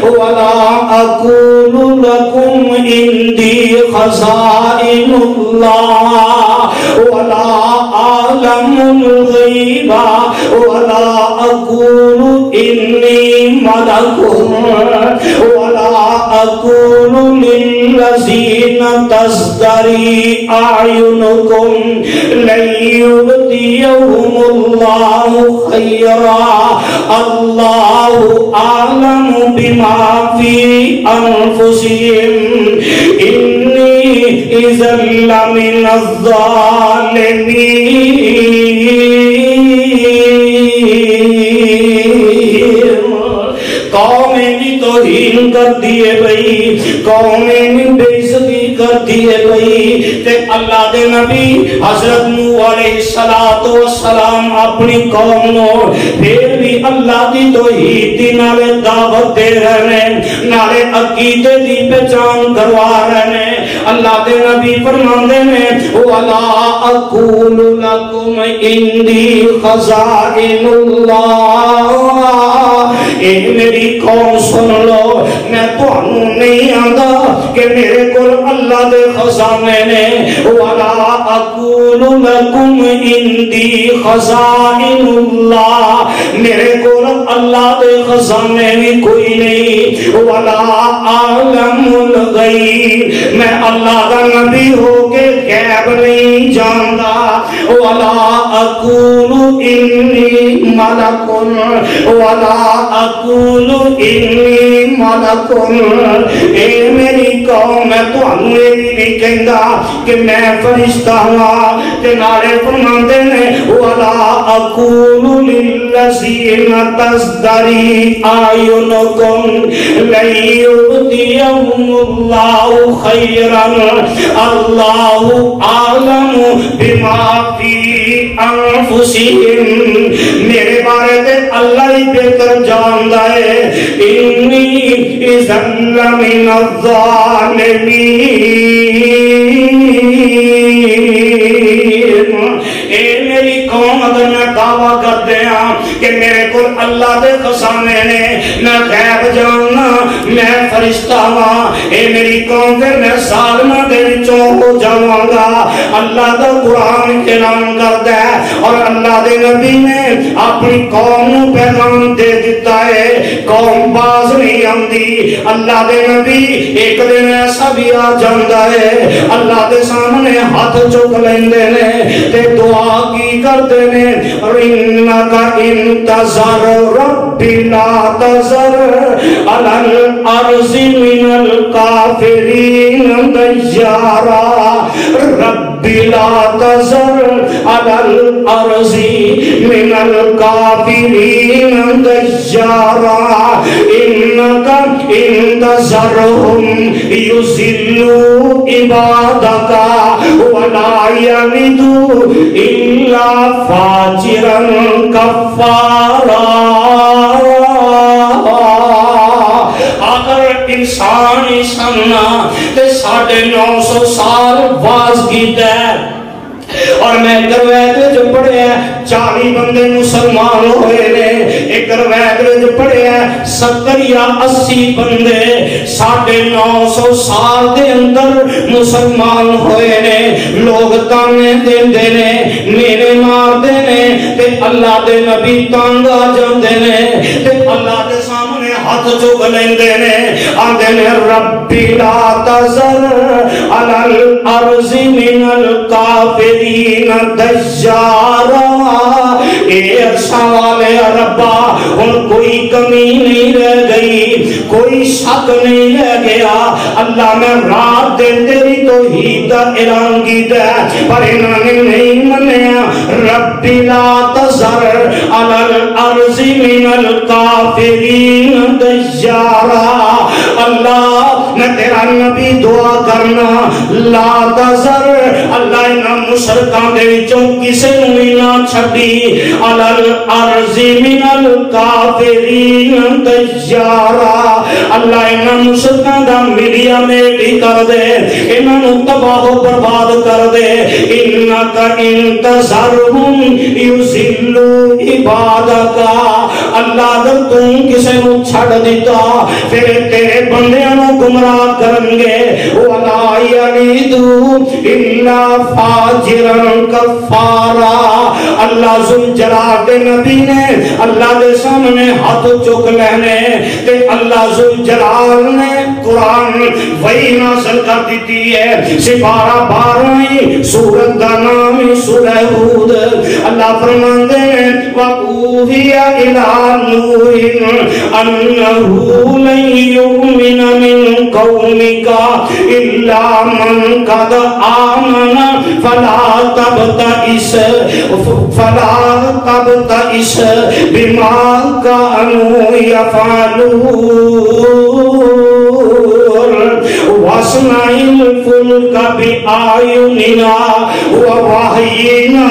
ولا أقول لكم عندي خزائن الله ولا أعلم الغيب ولا أقول إني ملك ولا أقول للذين تزدري أعينكم لن يؤتيهم الله خيرا الله أعلم بما في أنفسهم إني إذا لمن الظالمين قومیں توہین کر دیے بھئی قومیں بے عزتی کر دیے بھئی تے اللہ دے نبی حضرت نوح علیہ السلام اپنی قوم نو پھر بھی اللہ دی توہین توحید دی نالے دعوت دے رہے ہیں، نالے عقیدے دی پہچان کروا رہے ہیں۔ اللہ دے نبی فرماندے نے وَلَا أَقُولُ لَكُمْ عِنْدِي خَزَائِنُ اللَّهِ، اے میری قوم سن لو، میں تانوں نہیں آندا کہ میرے کول اللہ دے خزانے نے۔ وَلَا أَقُولُ لَكُمْ عِنْدِي خَزَائِنُ اللَّهِ، میرے کول اللہ دے خزانے بھی کوئی نہیں۔ وَلَا أَعْلَمُ الْغَيْبَ، میں اللہ کا نبی ہو کے غیب نہیں جانتا۔ وَلَا أَقُولُ إِنِّي مَلَكٌ، وَلَا أَقُولُ إِنِّي مَلَكٌ، اے میری قوم میں تانوں یہ بھی نہیں کہندا کہ میں فرشتہ ہوں۔ تے نالے فرماندے نے وَلَا أَقُولُ لِلَّذِينَ تَزْدَرِي أَعْيُنُكُمْ لَن يُؤْتِيَهُمُ اللَّهُ خَيْرًا اللَّهُ أَعْلَمُ بِمَا فِي أَنفُسِهِمْ، میرے بارے تے اللہ ہی بہتر جاندا ہے۔ إِنِّي إِذًا لَّمِنَ الظَّالِمِينَ، اے میری قوم اگر میں دعویٰ کر دیا کہ میرے کو اللہ دے خزانے نے، میں غیب جاننا، میں فرشتہ ہوں، اے میری قوم پھر میں ظالماں دے وچوں ہو جاواں گا۔ اللہ دا قرآن اعلان کردا ہے اور اللہ دے نبی نے اپنی قوم نوں پیغام دے دیتا ہے، قوم باز نہیں آندی۔ اللہ دے نبی ایک دن ایسا بھی آ جاندا ہے، اللہ دے سامنے ہاتھ چک لیندے نے تے دعا کی کردے نے، اِنَّكَ إِن تَذَرْ رَبِّ لَا تَذَرْ عَلَى الْأَرْضِ مِنَ الْكَافِرِينَ دَيَّارًا، رَبِّ لَا تَذَرْ عَلَى الْأَرْضِ مِنَ الْكَافِرِينَ دَيَّارًا، إِنَّكَ إِن تَذَرْهُمْ يُضِلُّوا عِبَادَكَ وَلَا يَلِدُوا إِلَّا فَاجِرًا كَفَّارًا۔ اگر انسان ہی سننا تے 950 سال باز کیتا ہے، اور میں ایک روایت جو پڑھے ہیں 40 بندے مسلمان ہوئے نے، ایک روایت جو پڑھے ہیں 70 یا 80 بندے 950 سال دے اندر مسلمان ہوئے نے۔ لوگ تانے دیندے نے، میرے مار دے نے تے اللہ دے نبی تانگ آ جاندے نے تے اللہ دے سامنے ہاتھ چک لیندے نے، آندے نے رب لا تذر علی الارض من الکافرین دجارا، اے عرشاں والے ربا ہن کوئی کمی نہیں رہ گئی، کوئی شک نہیں رہ گیا۔ اللہ نے رات دن تیری توحید کا اعلان کیتا ہے پر انہوں نے نہیں منیا۔ رب لا تذر علی الارض من الکافرین دجارا، اللہ میں تیرا نبی دعا کرنا لا تذر، اللہ انہاں مشرکاں دے وچوں کسے نوں بھی نہ چھڈی، علی الارض من الکافرین دجارا، اللہ انہاں مشرکاں دا میڈیا میٹ کر دے، انہاں نوں تباہ و برباد کر دے۔ انک ان تذرہم یضلوا عبادک، اللہ اگر تم کسے نوں چھڈ دیتا پھر تیرے بندیاں نوں گمراہ کرن گے، ولا یلدوا الا فاجرا کفارا۔ اللہ ذوالجلال دے نبی نے اللہ دے سامنے ہاتھ چک لینے تے اللہ ذوالجلال نے قرآن وحی نازل کر دیتی ہے۔ سپارہ 12 سورت دا نام سورہ ہود، اللہ فرماندے ہیں وَأُوحِیَ إِلَىٰ نُوحٍ أَنَّهُ لَن يُؤْمِنَ مِن قَوْمِكَ إِلَّا مَن قَدْ آمَنَ فَلَا تَبْتَئِسْ بِمَا كَانُوا يَفْعَلُونَ وَاسْمَعْ واصنع الفلك بأعيننا ووحينا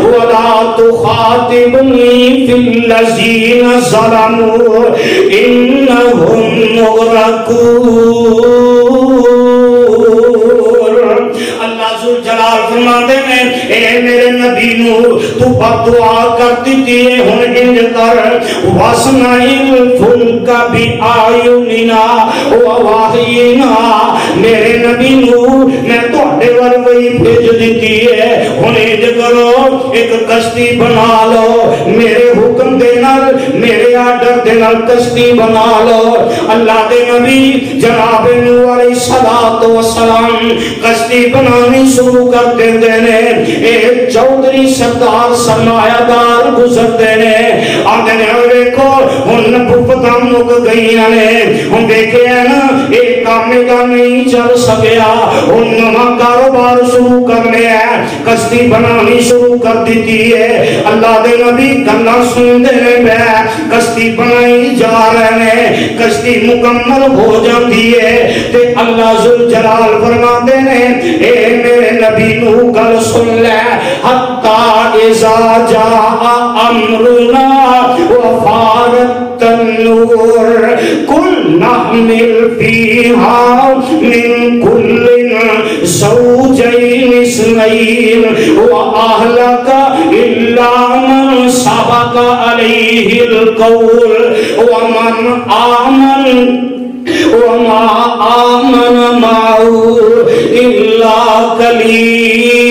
ولا تخاطبني في الذين ظلموا إنهم مغرقون. اللہ ذوالجلال فرماتے ہیں اے میرے نبی نو تو بدعا کر دیتی ہے ہن انج کر واصنع الفلک بأعیوننا ووحینا. میرے نبی نو میں تواڈے ول وہی بھیج دیتی ہے ہن انج کرو ایک کشتی بنا لو میرے حکم دے نال میرے آرڈر دے نال کشتی بنا لو. اللہ دے نبی جناب نوح علیہ الصلوۃ والسلام کشتی بنانی شروع کر دیندے نے. ایک چودھری سردار سرمایہ دار گزرتے نے آندے نے ویکھو ہن نبوتاں مک گئیاں نے ہن دیکھیا نا ایک کام دا نہیں چل سکیا ہن نواں کاروبار شروع کرنے ہے کشتی بنانی شروع کر دیتی ہے. اللہ دے نبی گلاں سنتے نے پے کشتی بنائی جا رہے ہیں کشتی مکمل ہو جاتی ہے تے اللہ ذوالجلال فرماتے ہیں اے میرے نبی نو گل سن لے حتی اذا جاء امرنا وفارت النور قل نحمل فيها من كل زوجين اثنين وأهلك إلا من سبق عليه القول وما آمن معه إلا قليل.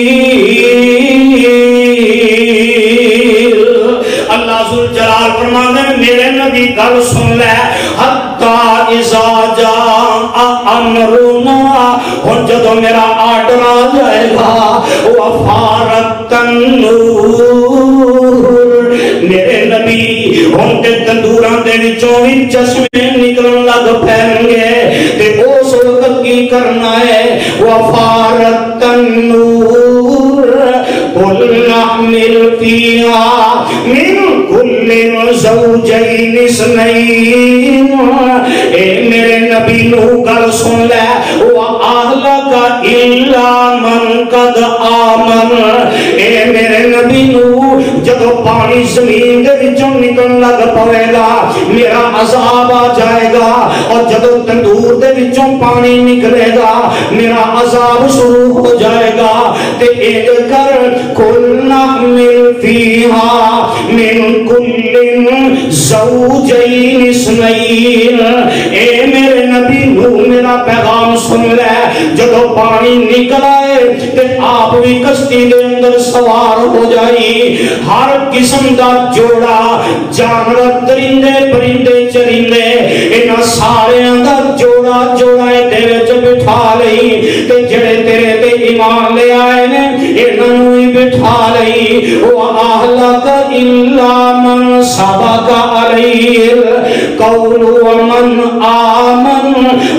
اللہ ذوالجلال فرماتے ہیں میرے نبی گل سن لے حتی اذا جاء امرنا ہن جدوں میرا آرڈر آ جائے گا وفارت النور میرے نبی ہن تے تندوراں دے وچوں وی چشمے نکلن لگ پین گے تے اس وقت کی کرنا ہے وفارت النور قل نحمل فيها من كل زوجين اثنين. اے میرے نبی نو گل سن لے وَأَهْلَكَ إِلَّا مَنْ قَدْ آمَنَ. اے میرے نبی نو جدو پانی زمین دے وچوں نکلن لگ پوے گا میرا عذاب آ جائے گا اور جدو تندور دے وچوں پانی نکلے گا میرا عذاب شروع ہو جائے گا تے ایک کر کل نحمل فیہا من کل زوجین اثنین. اے میرے نبی نو میرا پیغام سن لے جدو پانی نکل آئے تے آپ بھی کشتی دے اندر سوار ہو جائی ہر قسم دا جوڑا جانور درندے پرندے چرندے انہاں سارے اندر جوڑا دے وچ بٹھا لئی تے جڑے تیرے تے ایمان لے آئے نے انہاں نوں ہی بٹھا لئی وَأَهْلَكَ إِلَّا مَنْ سَبَقَ عَلَيْهِ الْقَوْلُ وَمَنْ آمَنَ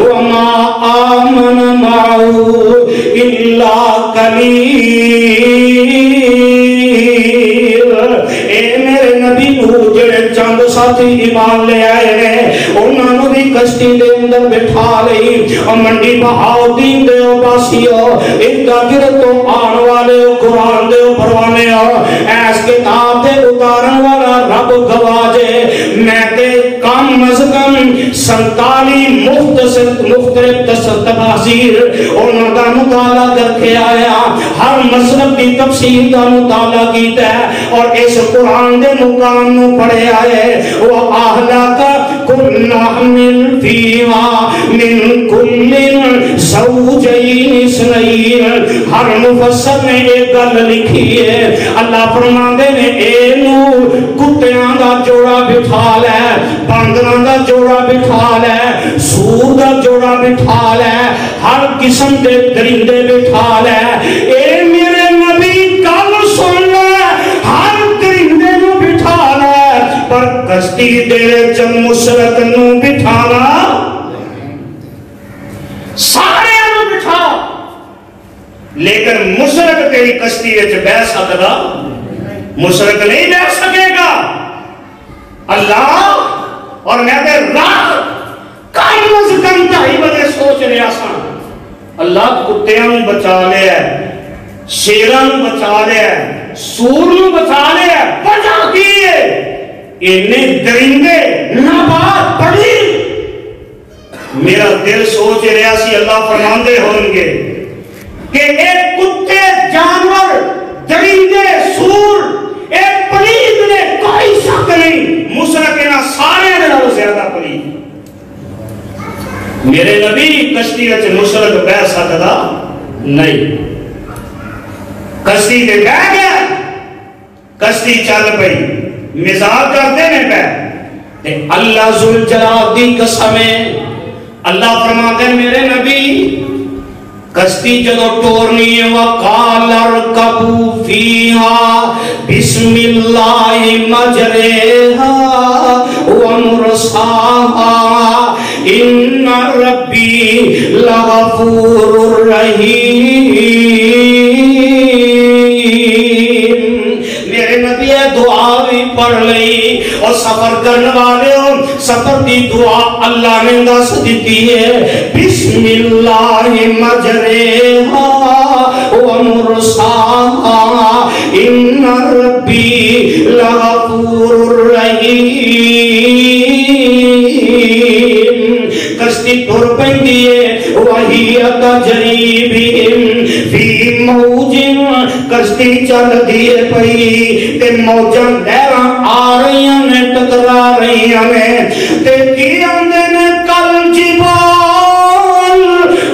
وَمَا آمَنَ مَعَهُ إِلَّا قَلِيلٌ. اے میرے نبی نو جڑے چند ساتھی ایمان لے آئے ہیں انہاں نوں بھی کشتی دے اندر بٹھا لئی اور منڈی بہاؤ دین دے باسیو اِندا گرتوں آن والے قرآن دے پروانے ایس کتاب دے اتارن والا رب گواجے میں تے کم از کم 47 مختلف تفاسیر انہوں دا مطالعہ کر کے آیا ہر مذہب کی تفسیر دا مطالعہ کیتا ہے اور اس قرآن دے مقام نو پڑھے آئے وَأَهْلَكَ كُلْ نَحْمِلْ فِيهَا مِنْ كُلٍ زَوْجَيْنِ اثْنَيْنِ. ہر مفسر نے ایک گل لکھی ہے اللہ فرماندے نے اے نو کتیاں دا جوڑا بٹھا لے باندراں دا جوڑا بٹھا لے سور دا جوڑا بٹھا لے ہر قسم دے درندے بٹھا لے. اے میرے نبی گل سن لے ہر درندے نو بٹھا لے پر کشتی دے چ مشرک نو بٹھانا سارے نو بٹھا لیکن مشرک تیری کشتی وچ بیٹھ سکدا مشرک نہیں بیٹھ سکے گا. اللہ اور میں تے رات کم از کم 2:30 بجے سوچ رہا سا اللہ کتیاں نو بچا لیا ہے، شیراں نو بچا لیا ہے، سور نو بچا لیا ہے، وجہ کی ہے انہیں درندے نبات پڑی۔ میرا دل سوچ رہا سی اللہ فرماندے ہوں گے کہ ایک کتے جانور درندے سور ایک پلید نے کوئی شک نہیں، مشرک نہ سارے نے زیادہ پلید۔ میرے نبی کشتی وچ مشرک بہ سکدا نہیں، کشتی دے بہ گیا، کشتی چل پئی، مزاح کرتے نے پہ تے اللہ ذوالجلال دی قسم ہے، اللہ فرماتے ہیں میرے نبی کشتی جدو ٹورنی ہے وَقَالَ ارْكَبُوا فِيهَا بِسْمِ اللَّهِ مَجْرَاهَا وَمُرْسَاهَا إِنَّ رَبِّي لَغَفُورٌ رَحِيمٌ۔ میرے نبی دعا بھی پڑھ لئی، اور سفر کرنے والے ہو سفر دی دعا اللہ نے دس دیتی ہے، بسم اللہ مجریہا ومرساہا ان ربی لغفور رحیم۔ کشتی ٹر پہندی ہے وہی تجری بہم فی موج، کشتی چل دیے پئی تے موجاں لہراں آ رہی ہیں ٹکرا رہی ہیں تے کی آندے نے کل جبال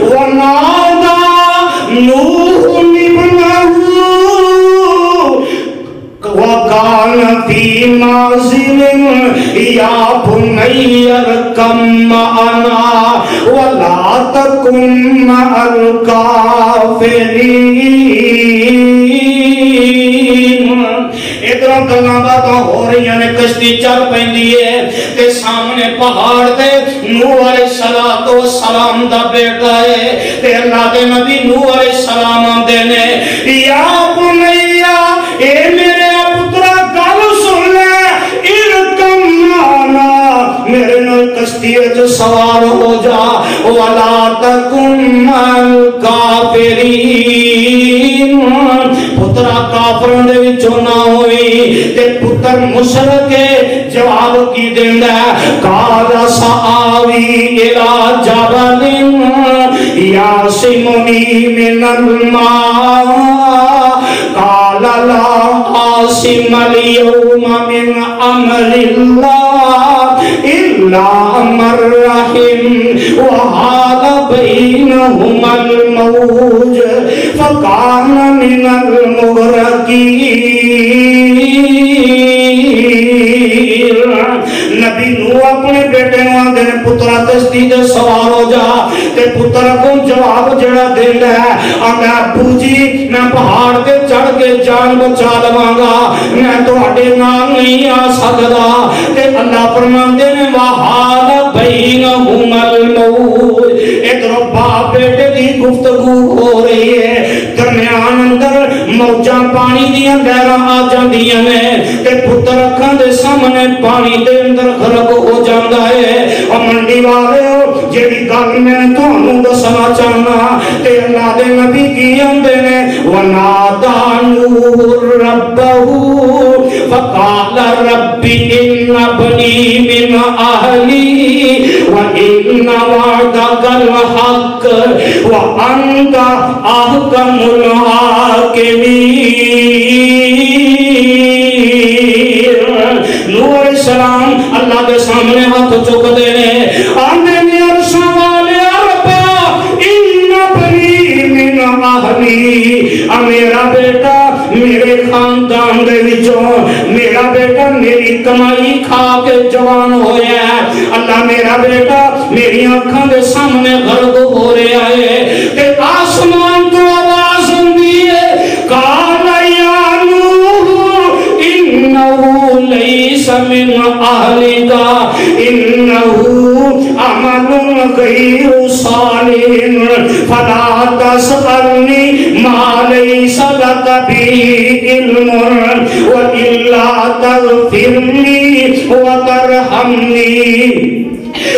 ونادا نوح ابنہ وکان فی معزل یا بنی ارکم معنا ولا تکن مع الکافرین۔ ادھروں گلاں باتاں ہو رہی ہیں، کشتی چل پہندی ہے تے سامنے پہاڑ تے نوح علیہ السلام دا بیٹا ہے تے اللہ دے نبی نوح علیہ السلام آندے نے یا بنیا اے میرے پترا گل سن لے، ارکم معنا میرے نال کشتی وچ سوار ہو جا، ولا تکن مع الکافرین، پترا کافروں دے وچوں نہ ہوئی تے پتر مشرک جواب کی دیندا ہے، قال سآوی الی جبل یعصمنی من الماء قال لا عاصم اليوم من امر اللہ الا من رحم وحال بینہما الموج فکان من المغرقین۔ نبی نوح اپنے بیٹے نو آندے نے پترا کشتی تے سوار ہو جا تے پتر کو جواب جڑا دیندا ہے آندا ابو جی میں پہاڑ تے چڑھ کے جان بچا لواں گا، میں تواڈے نال نہیں آ سکدا تے اللہ فرماندے نے وحال بینہما الموج۔ ادھر باپ بیٹے دی گفتگو ہو رہی ہے، درمیان اندر موجاں پانی دیاں لہراں آ جاندیاں نے تے پتر اکھاں دے سامنے پانی دے اندر غرق ہو جاندا ہے۔ اور منڈی والے ہو جیڑی گل میں تانوں دسنا چاہنا تے اللہ دے نبی کی آندے نے ونادا نوح ربہ فقال رب ان ابنی من اہلی وان وعدک الحق وانت احکم الحاکمین۔ نوح علیہ السلام اللہ کے سامنے ہاتھ چک دے آنے نے عرشاں والے ربا ان ابنی من اہلی، میرا بیٹا میرے خاندان دے وچوں، میرا بیٹا میری کمائی کھا کے جوان ہویا ہے، اللہ میرا بیٹا میری آنکھاں دے سامنے غرق ہو رہا ہے تے آسمان تو آواز ہوندی ہے قال یا نوح انہ لیس من اہلک انہ عمل غیر صالح فلا تسألنی ما لیس لک به علم وإلا تغفر لی وترحمنی۔